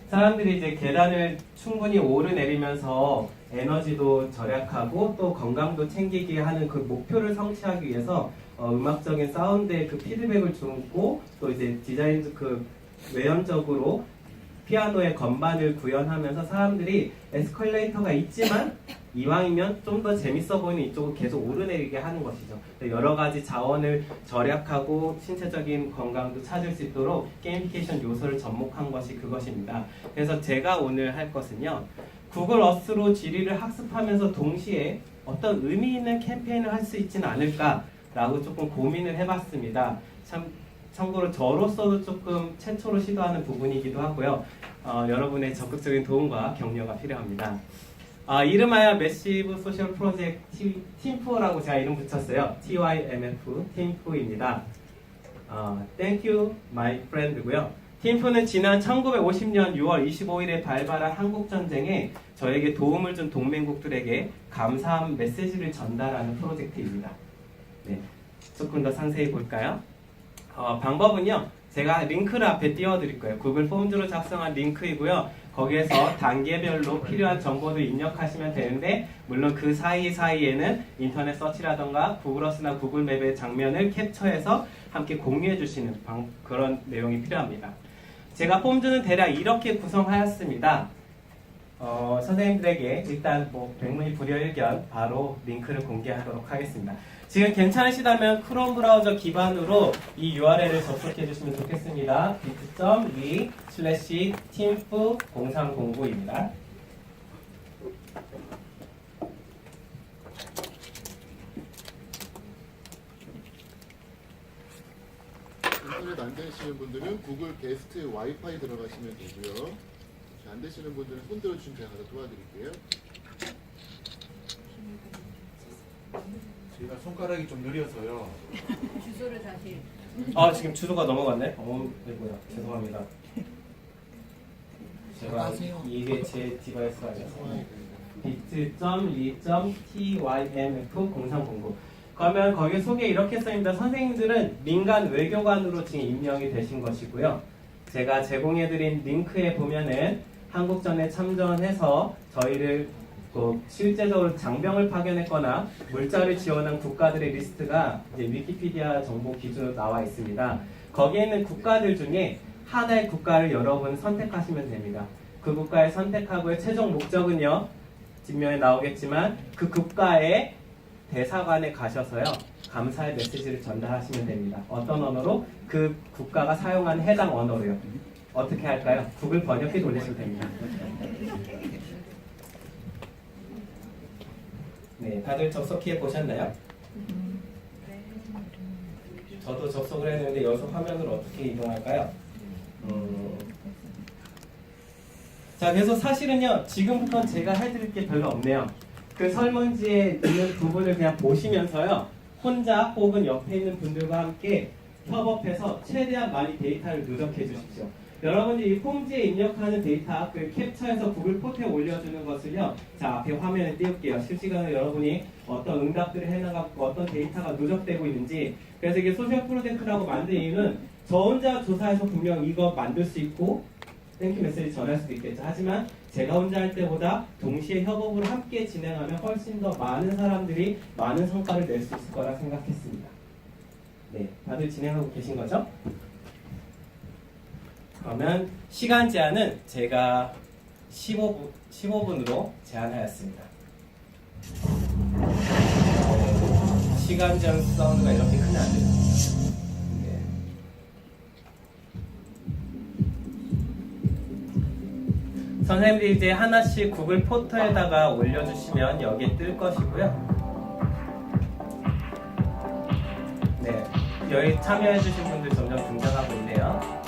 사람들이 이제 계단을 충분히 오르내리면서 에너지도 절약하고 또 건강도 챙기게 하는 그 목표를 성취하기 위해서 음악적인 사운드의 그 피드백을 주고 또 이제 디자인 그 외연적으로 피아노의 건반을 구현하면서 사람들이 에스컬레이터가 있지만 이왕이면 좀 더 재밌어 보이는 이쪽을 계속 오르내리게 하는 것이죠. 여러 가지 자원을 절약하고 신체적인 건강도 찾을 수 있도록 게이미피케이션 요소를 접목한 것이 그것입니다. 그래서 제가 오늘 할 것은요, 구글 어스로 지리를 학습하면서 동시에 어떤 의미 있는 캠페인을 할 수 있지는 않을까라고 조금 고민을 해봤습니다. 참고로 저로서도 조금 최초로 시도하는 부분이기도 하고요. 여러분의 적극적인 도움과 격려가 필요합니다. 이름하여 매시브 소셜 프로젝트 팀4라고 제가 이름 붙였어요. TYMF 팀4입니다. Thank you, my friend고요. 팀4는 지난 1950년 6월 25일에 발발한 한국전쟁에 저에게 도움을 준 동맹국들에게 감사한 메시지를 전달하는 프로젝트입니다. 네, 조금 더 상세히 볼까요? 방법은요, 제가 링크를 앞에 띄워드릴 거예요. 구글 폼즈로 작성한 링크이고요. 거기에서 단계별로 필요한 정보를 입력하시면 되는데, 물론 그 사이사이에는 인터넷 서치라던가 구글어스나 구글맵의 장면을 캡처해서 함께 공유해 주시는 그런 내용이 필요합니다. 제가 폼즈는 대략 이렇게 구성하였습니다. 선생님들에게 일단 백문이 불여일견 바로 링크를 공개하도록 하겠습니다. 지금 괜찮으시다면 크롬 브라우저 기반으로 이 URL을 접속해 주시면 좋겠습니다. bit.ly/team0409입니다. 인터넷 안 되시는 분들은 구글 게스트 와이파이 들어가시면 되고요. 안 되시는 분들은 손 들어주시면 제가 가서 도와드릴게요. 제가 손가락이 좀 느려서요. 주소를 다시. 지금 주소가 넘어갔네? 아이고야, 죄송합니다. 제가 이게 제 디바이스가 아니어서 bit.ly.tymf0309. 그러면 거기 속에 이렇게 써있습니다. 선생님들은 민간 외교관으로 지금 임명이 되신 것이고요. 제가 제공해드린 링크에 보면은 한국전에 참전해서 저희를 실제적으로 장병을 파견했거나 물자를 지원한 국가들의 리스트가 이제 위키피디아 정보 기준으로 나와 있습니다. 거기에 있는 국가들 중에 하나의 국가를 여러분 선택하시면 됩니다. 그 국가를 선택하고의 최종 목적은요, 뒷면에 나오겠지만 그 국가의 대사관에 가셔서요, 감사의 메시지를 전달하시면 됩니다. 어떤 언어로? 그 국가가 사용하는 해당 언어로요. 어떻게 할까요? 구글 번역기 돌리시면 됩니다. 네, 다들 접속해 보셨나요? 저도 접속을 했는데 여기서 화면으로 어떻게 이동할까요? 자, 그래서 사실은요, 지금부터 제가 해드릴 게 별로 없네요. 그 설문지에 있는 부분을 그냥 보시면서요, 혼자 혹은 옆에 있는 분들과 함께 협업해서 최대한 많이 데이터를 누적해 주십시오. 여러분들이 이 폼지에 입력하는 데이터, 그 캡처해서 구글 포트에 올려주는 것을요, 자, 앞에 화면에 띄울게요. 실시간으로 여러분이 어떤 응답들을 해나가고 어떤 데이터가 누적되고 있는지. 그래서 이게 소셜 프로젝트라고 만든 이유는 저 혼자 조사해서 분명 이거 만들 수 있고 땡큐 메시지 전할 수도 있겠죠. 하지만 제가 혼자 할 때보다 동시에 협업을 함께 진행하면 훨씬 더 많은 사람들이 많은 성과를 낼 수 있을 거라 생각했습니다. 네, 다들 진행하고 계신 거죠? 그러면 시간 제한은 제가 15분으로 제한하였습니다. 시간 제한 사운드가 이렇게 크면 안 돼요. 네. 선생님들이 이제 하나씩 구글 포터에다가 올려주시면 여기에 뜰 것이고요. 네, 여기 참여해주신 분들 점점 등장하고 있네요.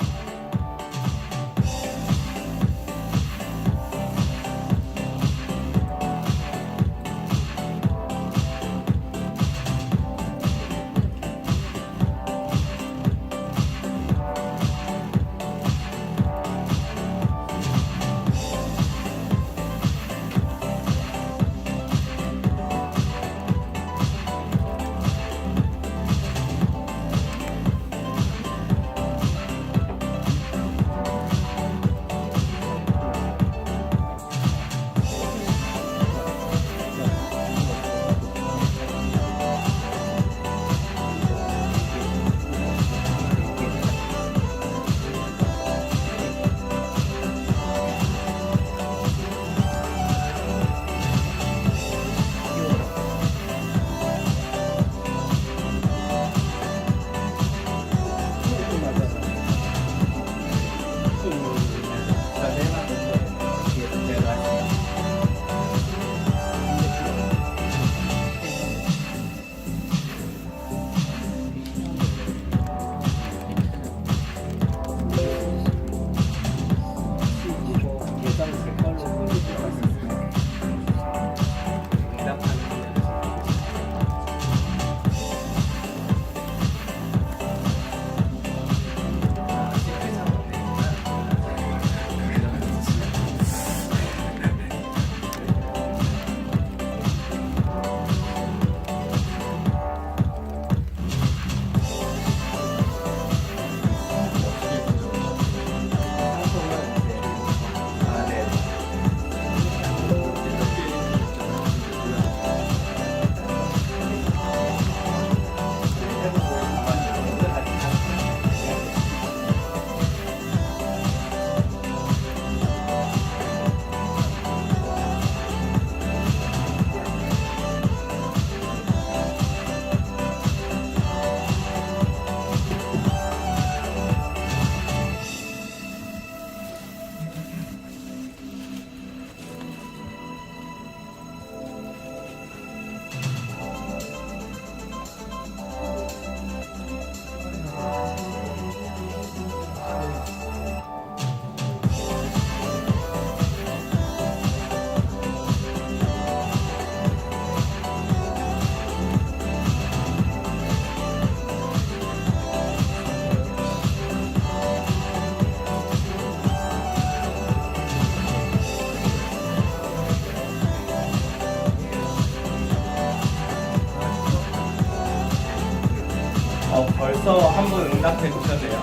벌써 한 번 응답해 주셨네요.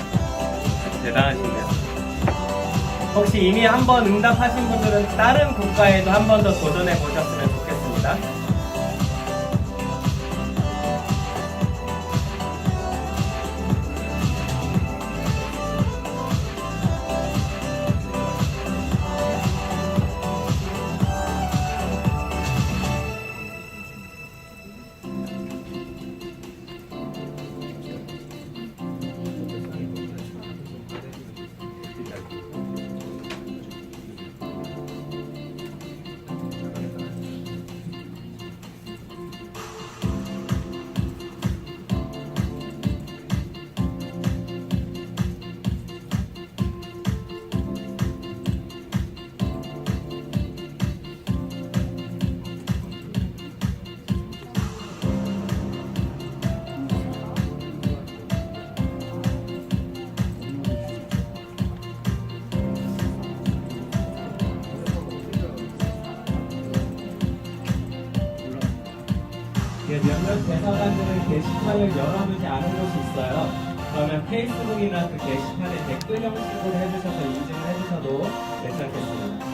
대단하신데요. 혹시 이미 한 번 응답하신 분들은 다른 국가에도 한 번 더 도전해 보셨으면 좋겠습니다. 몇몇 대사관들은 게시판을 열어두지 않은 곳이 있어요. 그러면 페이스북이나 그 게시판에 댓글 형식으로 해주셔서 인증을 해주셔도 괜찮겠습니다.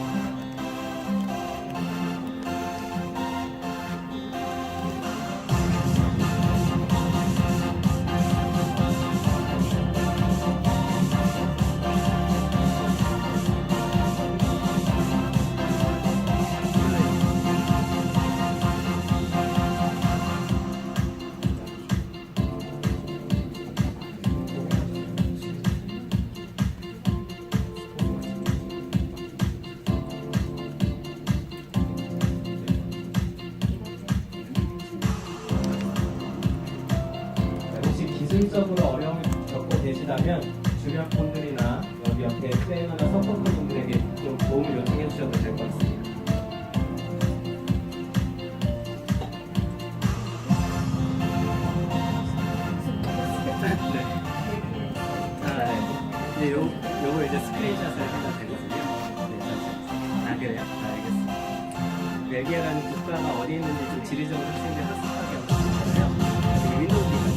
혹시 기술적으로 어려움을 겪고 계시다면 주변 분들이나 여기 옆에 트레이너나 서포터 분들에게 좀 도움을 요청해 주셔도 될 것 같습니다. 네, 요거 이제 스크린샷을 해도 되거든요. 네, 아, 그래요? 알겠습니다. 벨기에라는 국가가 어디 있는지 좀 지리적으로 학생들 학습하기 어렵잖아요. 윈도우 기반.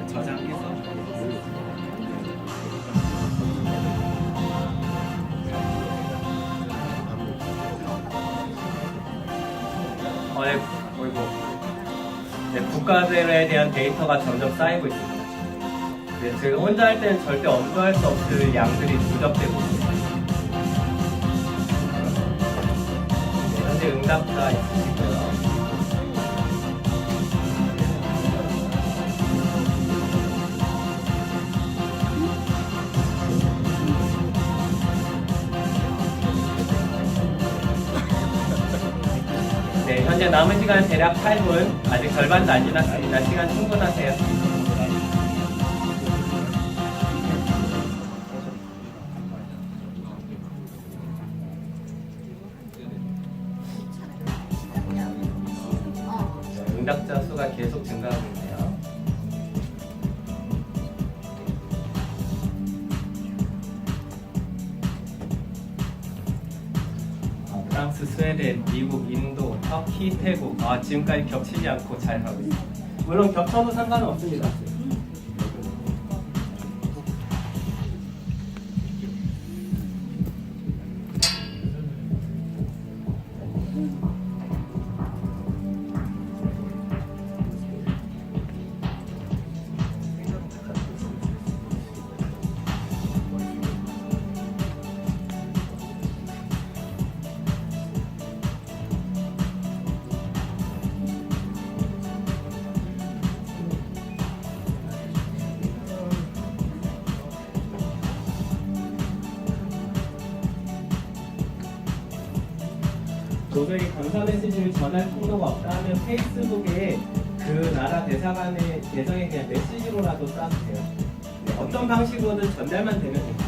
저장해서 네, 어이구. 네, 국가들에 대한 데이터가 점점 쌓이고 있습니다. 네, 제가 혼자 할 때는 절대 엄두할 수 없을 양들이 누적되고 있습니다. 네, 현재 응답자 있으시고요. 네, 현재 남은 시간 대략 8분. 아직 절반도 안 지났습니다. 시간 충분하세요. 응답자 수가 계속 증가하고 있네요. 프랑스, 스웨덴, 미국, 인도, 터키, 태국 지금까지 겹치지 않고 잘 가고 있습니다. 물론 겹쳐도 상관은 없습니다. 도저히 감사 메시지를 전할 통로가 없다 하면 페이스북에 그 나라 대사관의 계정에 그냥 메시지로라도 써주세요. 네, 어떤 방식으로든 전달만 되면 됩니다.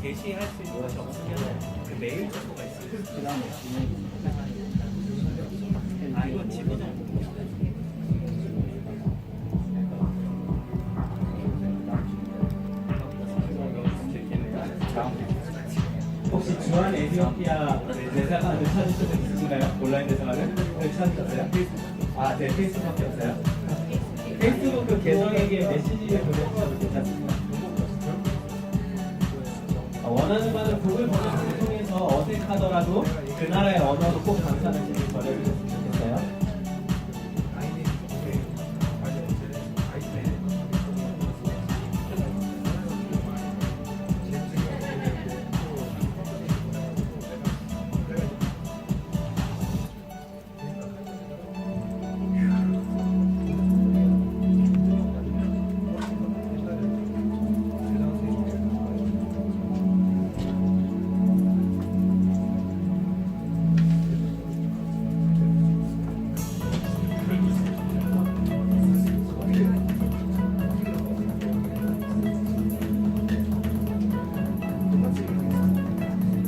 게시할 수 있는 것이 없으면 그 메일 주소가 있어요. 아, 이거 지금 혹시 주한 에티오피아 대사관을 찾으신 적 있으신가요? 온라인 대사관을 찾으셨어요? 아, 네, 페이스북밖에 없어요. 페이스북 계정에게 메시지를 보내주셔도 괜찮습니다. 원하는 바는 구글 번역을 통해서 어색하더라도 그 나라의 언어로 꼭 감사하는 질문 전해주셨으면 좋겠어요.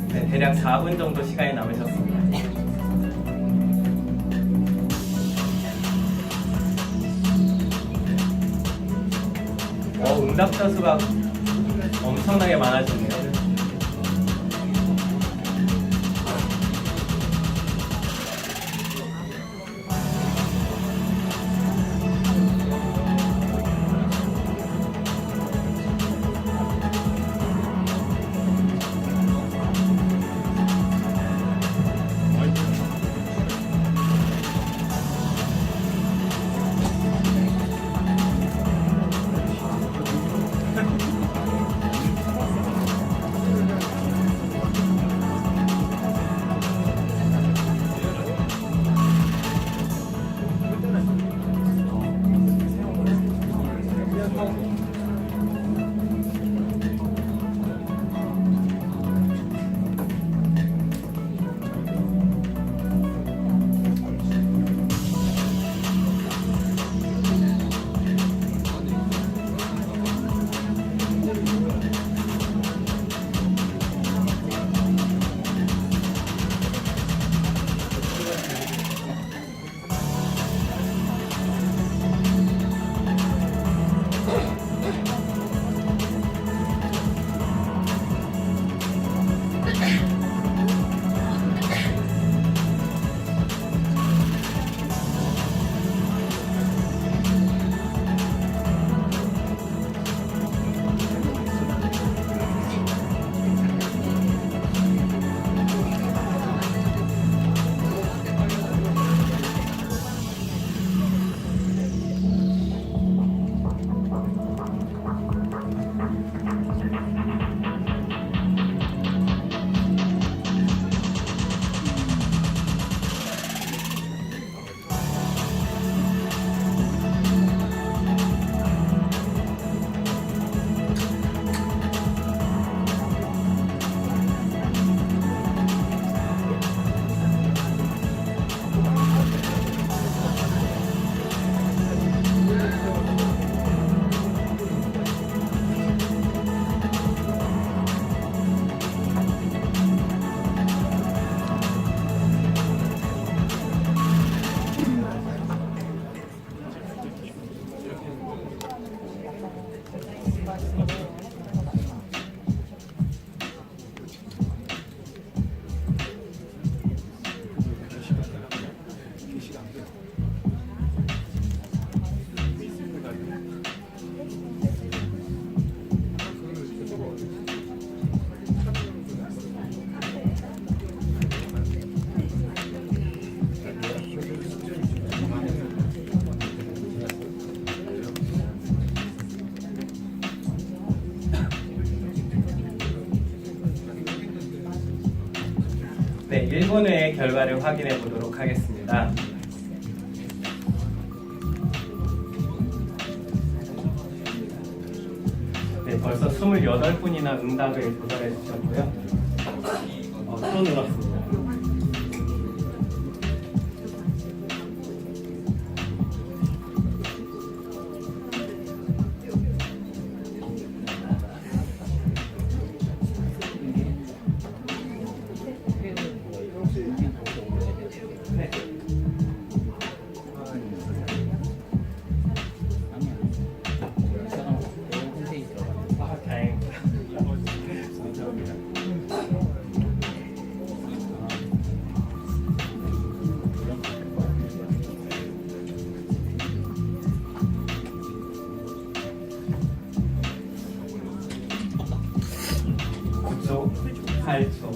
네, 대략 4분 정도 시간이 남으셨습니다. 응답자 수가 엄청나게 많아졌네요. 네, 1분 후에 결과를 확인해 보도록 하겠습니다. 네, 벌써 28분이나 응답을 도달해 주셨고요. 또 늘었습니다. 9초, 8초,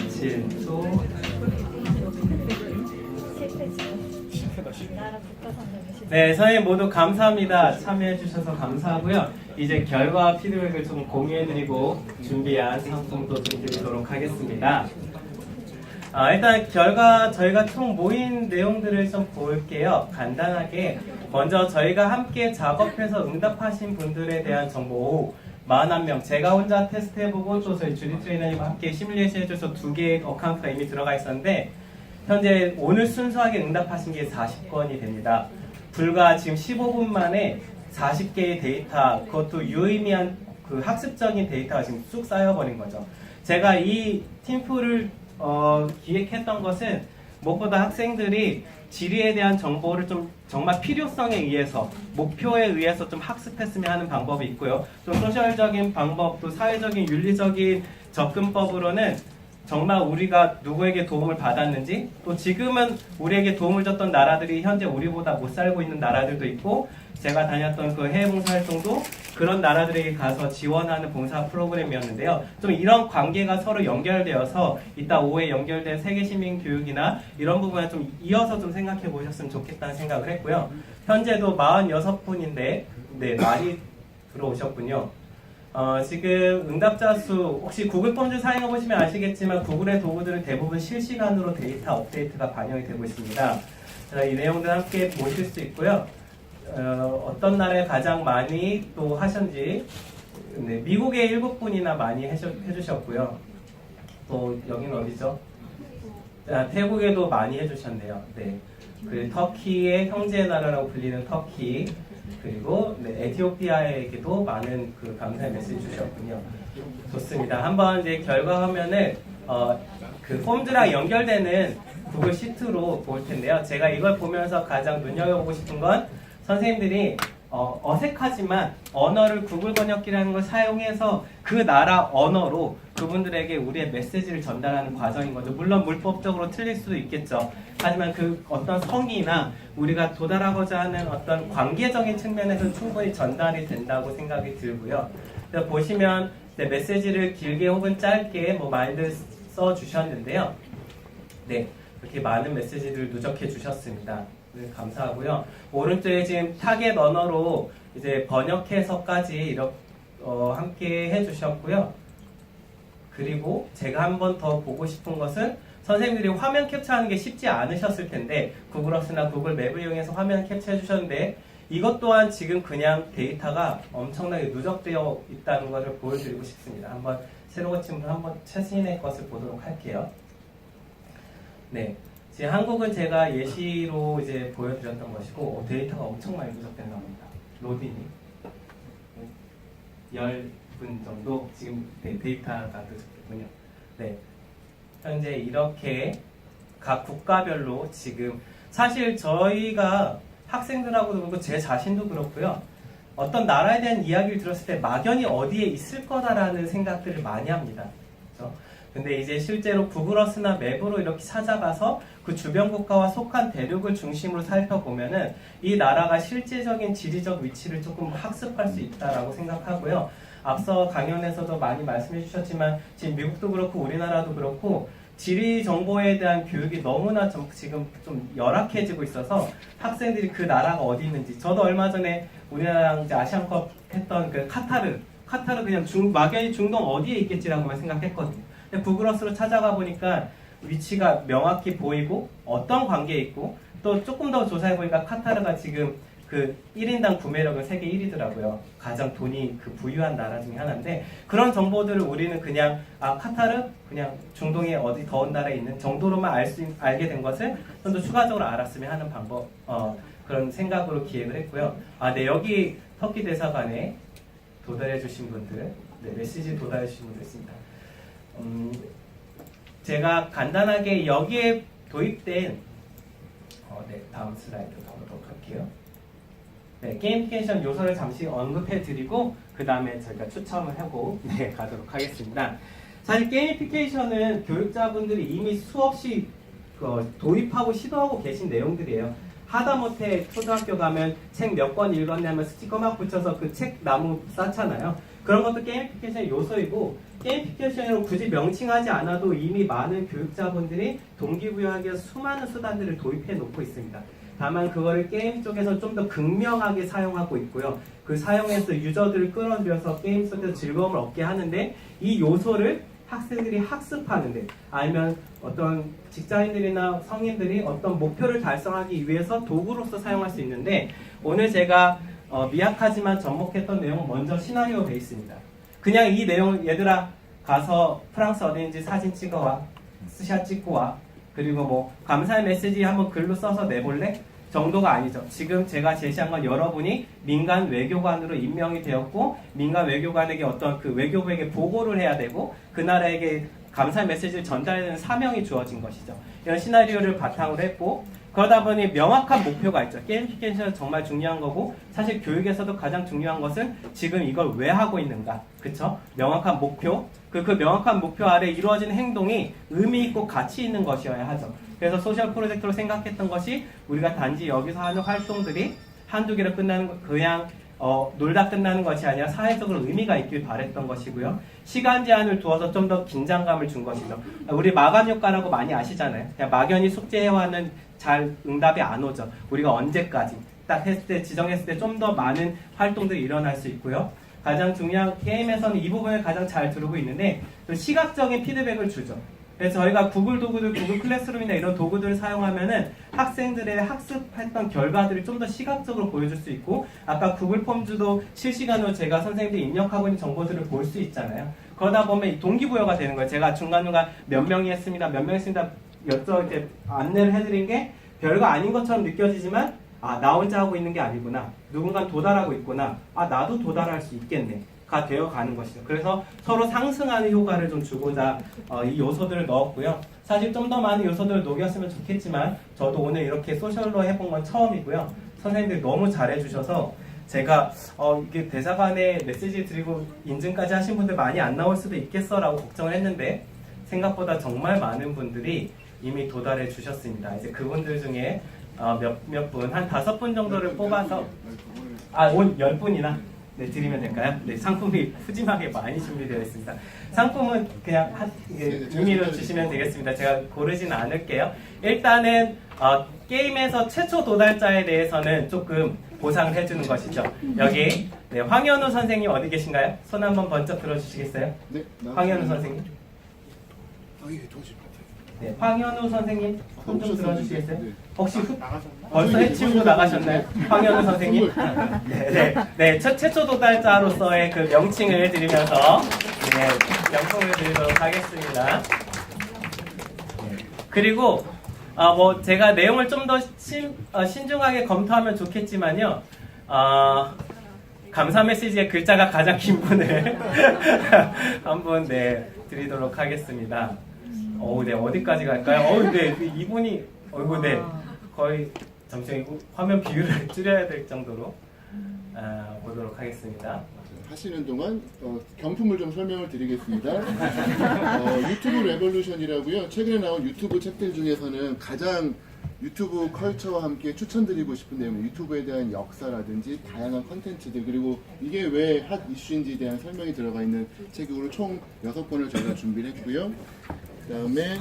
7초. 네, 선생님 모두 감사합니다. 참여해주셔서 감사하고요. 이제 결과 피드백을 좀 공유해드리고 준비한 상품도 좀 드리도록 하겠습니다. 일단 결과 저희가 총 모인 내용들을 좀 볼게요. 간단하게 먼저 저희가 함께 작업해서 응답하신 분들에 대한 정보 41명, 제가 혼자 테스트해보고 또 저희 주디 트레이너님과 함께 시뮬레이션 해줘서 2개의 어카운트가 이미 들어가 있었는데 현재 오늘 순수하게 응답하신 게 40건이 됩니다. 불과 지금 15분 만에 40개의 데이터, 그것도 유의미한 그 학습적인 데이터가 지금 쑥 쌓여버린 거죠. 제가 이 팀플을 기획했던 것은 무엇보다 학생들이 지리에 대한 정보를 좀 정말 필요성에 의해서, 목표에 의해서 좀 학습했으면 하는 방법이 있고요. 또 소셜적인 방법, 또 사회적인 윤리적인 접근법으로는 정말 우리가 누구에게 도움을 받았는지, 또 지금은 우리에게 도움을 줬던 나라들이 현재 우리보다 못 살고 있는 나라들도 있고, 제가 다녔던 그 해외 봉사 활동도 그런 나라들에게 가서 지원하는 봉사 프로그램이었는데요. 좀 이런 관계가 서로 연결되어서 이따 오후에 연결된 세계 시민 교육이나 이런 부분을 좀 이어서 좀 생각해 보셨으면 좋겠다는 생각을 했고요. 현재도 46분인데 네, 많이 들어오셨군요. 지금 응답자 수 혹시 구글 폼즈 사용해 보시면 아시겠지만 구글의 도구들은 대부분 실시간으로 데이터 업데이트가 반영이 되고 있습니다. 이 내용들 함께 보실 수 있고요. 어떤 나라에 가장 많이 또 하셨는지, 네, 미국에 7분이나 많이 해주셨고요. 또 여기는 어디죠? 태국에도 많이 해주셨네요. 네, 그 터키의 형제 나라라고 불리는 터키, 그리고 네, 에티오피아에게도 많은 그 감사의 메시지 주셨군요. 좋습니다. 한번 이제 결과 화면을 그 폼즈랑 연결되는 구글 시트로 볼 텐데요. 제가 이걸 보면서 가장 눈여겨보고 싶은 건 선생님들이 어색하지만 언어를 구글 번역기라는 걸 사용해서 그 나라 언어로 그분들에게 우리의 메시지를 전달하는 과정인 거죠. 물론 물법적으로 틀릴 수도 있겠죠. 하지만 그 어떤 성의나 우리가 도달하고자 하는 어떤 관계적인 측면에서 충분히 전달이 된다고 생각이 들고요. 그래서 보시면 메시지를 길게 혹은 짧게 많이들 써주셨는데요. 네, 이렇게 많은 메시지를 누적해 주셨습니다. 네, 감사하고요. 오른쪽에 지금 타겟 언어로 이제 번역해서까지 이렇게 함께 해주셨고요. 그리고 제가 한 번 더 보고 싶은 것은 선생님들이 화면 캡처하는 게 쉽지 않으셨을 텐데 구글어스나 구글 맵을 이용해서 화면 캡처해 주셨는데 이것 또한 지금 그냥 데이터가 엄청나게 누적되어 있다는 것을 보여드리고 싶습니다. 한번 새로운 친구 한번 최신의 것을 보도록 할게요. 네. 지금 한국은 제가 예시로 이제 보여드렸던 것이고 데이터가 엄청 많이 누적됐나 봅니다. 로딩이 10분 정도 지금 데이터가 누적됐군요. 네, 현재 이렇게 각 국가별로 지금 사실 저희가 학생들하고도 그렇고 제 자신도 그렇고요. 어떤 나라에 대한 이야기를 들었을 때 막연히 어디에 있을 거다라는 생각들을 많이 합니다. 그렇죠? 근데 이제 실제로 구글어스나 맵으로 이렇게 찾아가서 그 주변 국가와 속한 대륙을 중심으로 살펴보면은 이 나라가 실제적인 지리적 위치를 조금 학습할 수 있다라고 생각하고요. 앞서 강연에서도 많이 말씀해 주셨지만 지금 미국도 그렇고 우리나라도 그렇고 지리 정보에 대한 교육이 너무나 지금 좀 열악해지고 있어서 학생들이 그 나라가 어디 있는지, 저도 얼마 전에 우리나라랑 이제 아시안컵 했던 그 카타르 그냥 막연히 중동 어디에 있겠지라고만 생각했거든요. 근데 구글어스로 찾아가 보니까 위치가 명확히 보이고 어떤 관계에 있고 또 조금 더 조사해 보니까 카타르가 지금 그 1인당 구매력은 세계 1위더라고요. 가장 돈이 그 부유한 나라 중에 하나인데 그런 정보들을 우리는 그냥 카타르 그냥 중동의 어디 더운 나라에 있는 정도로만 알게 된 것을 좀 더 추가적으로 알았으면 하는 방법 그런 생각으로 기획을 했고요. 네, 여기 터키 대사관에 도달해 주신 분들, 네, 메시지 도달해 주신 분들 있습니다. 제가 간단하게 여기에 도입된 네, 다음 슬라이드 가보도록 할게요. 네, 게이미피케이션 요소를 잠시 언급해 드리고 그 다음에 저희가 추첨을 하고 네, 가도록 하겠습니다. 사실 게이미피케이션은 교육자분들이 이미 수없이 도입하고 시도하고 계신 내용들이에요. 하다못해 초등학교 가면 책 몇 권 읽었냐면 스티커 막 붙여서 그 책 나무 쌓잖아요. 그런 것도 게이미피케이션의 요소이고 게이미피케이션으로 굳이 명칭하지 않아도 이미 많은 교육자분들이 동기부여하기 위해서 수많은 수단들을 도입해 놓고 있습니다. 다만 그거를 게임 쪽에서 좀 더 극명하게 사용하고 있고요. 그 사용해서 유저들을 끌어들여서 게임 속에서 즐거움을 얻게 하는데 이 요소를 학생들이 학습하는데 아니면 어떤 직장인들이나 성인들이 어떤 목표를 달성하기 위해서 도구로서 사용할 수 있는데 오늘 제가 미약하지만 접목했던 내용은 먼저 시나리오 베이스입니다. 그냥 이 내용 얘들아 가서 프랑스 어딘지 사진 찍어와 스샷 찍고 와 그리고 뭐 감사의 메시지 한번 글로 써서 내볼래? 정도가 아니죠. 지금 제가 제시한 건 여러분이 민간 외교관으로 임명이 되었고 민간 외교관에게 어떤 그 외교부에게 보고를 해야 되고 그 나라에게 감사의 메시지를 전달해야 되는 사명이 주어진 것이죠. 이런 시나리오를 바탕으로 했고 그러다 보니 명확한 목표가 있죠. 게이미피케이션은 정말 중요한 거고 사실 교육에서도 가장 중요한 것은 지금 이걸 왜 하고 있는가 그쵸? 명확한 목표 그 명확한 목표 아래 이루어지는 행동이 의미 있고 가치 있는 것이어야 하죠. 그래서 소셜 프로젝트로 생각했던 것이 우리가 단지 여기서 하는 활동들이 한두 개로 끝나는 그냥 놀다 끝나는 것이 아니라 사회적으로 의미가 있길 바랬던 것이고요. 시간 제한을 두어서 좀 더 긴장감을 준 것이죠. 우리 마감 효과라고 많이 아시잖아요. 그냥 막연히 숙제해와는 잘 응답이 안 오죠. 우리가 언제까지 딱 했을 때 지정했을 때 좀 더 많은 활동들이 일어날 수 있고요. 가장 중요한 게임에서는 이 부분을 가장 잘 두르고 있는데 시각적인 피드백을 주죠. 그래서 저희가 구글 도구들, 구글 클래스룸이나 이런 도구들을 사용하면은 학생들의 학습했던 결과들을 좀 더 시각적으로 보여줄 수 있고 아까 구글 폼즈도 실시간으로 제가 선생님들이 입력하고 있는 정보들을 볼 수 있잖아요. 그러다 보면 동기부여가 되는 거예요. 제가 중간중간 몇 명이 했습니다. 몇 명 했습니다. 이렇게 안내를 해드린 게 별거 아닌 것처럼 느껴지지만 나 혼자 하고 있는 게 아니구나. 누군가는 도달하고 있구나. 나도 도달할 수 있겠네. 가 되어가는 것이죠. 그래서 서로 상승하는 효과를 좀 주고자 이 요소들을 넣었고요. 사실 좀 더 많은 요소들을 녹였으면 좋겠지만 저도 오늘 이렇게 소셜로 해본 건 처음이고요. 선생님들이 너무 잘해주셔서 제가 이게 대사관에 메시지 드리고 인증까지 하신 분들 많이 안 나올 수도 있겠어라고 걱정을 했는데 생각보다 정말 많은 분들이 이미 도달해 주셨습니다. 이제 그분들 중에 몇 분, 한 5분 정도를 뽑아서 온 10분이나 네, 드리면 될까요? 네, 상품이 푸짐하게 많이 준비되어 있습니다. 상품은 그냥 임의로 주시면 되겠습니다. 제가 고르진 않을게요. 일단은 게임에서 최초 도달자에 대해서는 조금 보상을 해주는 것이죠. 여기 네, 황현우 선생님 어디 계신가요? 손 한번 번쩍 들어주시겠어요? 네, 황현우 선생님. 네, 황현우 선생님 손 좀 들어주시겠어요? 혹시 벌써 해치우고 나가셨나요? 황현우 선생님? 네, 최초 도달자로서의 그 명칭을 드리면서 명품을 드리도록 하겠습니다. 그리고 뭐 제가 내용을 좀 더 신중하게 검토하면 좋겠지만요. 감사 메시지의 글자가 가장 긴 분을 한번 드리도록 하겠습니다. 네, 어디까지 갈까요? 네, 이분이, 네, 거의, 잠시만요, 화면 비율을 줄여야 될 정도로, 보도록 하겠습니다. 하시는 동안 경품을 좀 설명을 드리겠습니다. 유튜브 레볼루션이라고요. 최근에 나온 유튜브 책들 중에서는 가장 유튜브 컬처와 함께 추천드리고 싶은 내용, 유튜브에 대한 역사라든지 다양한 컨텐츠들 그리고 이게 왜 핫 이슈인지에 대한 설명이 들어가 있는 책이 오늘 총 6권을 저희가 준비를 했고요. 그 다음에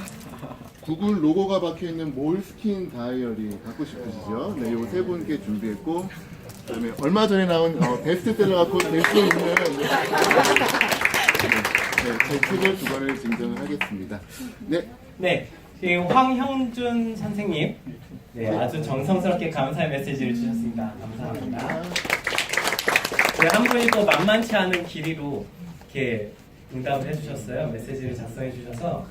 구글 로고가 박혀있는 몰스킨 다이어리 갖고 싶으시죠? 네, 요 3분께 준비했고 그 다음에 얼마 전에 나온 베스트셀러 갖고 될 수 있는 제 책을 2권을 증정을 하겠습니다. 네, 지금 황형준 선생님 아주 정성스럽게 감사의 메시지를 주셨습니다. 감사합니다. 한 분이 또 만만치 않은 길이로 이렇게 응답을 해주셨어요. 메시지를 작성해 주셔서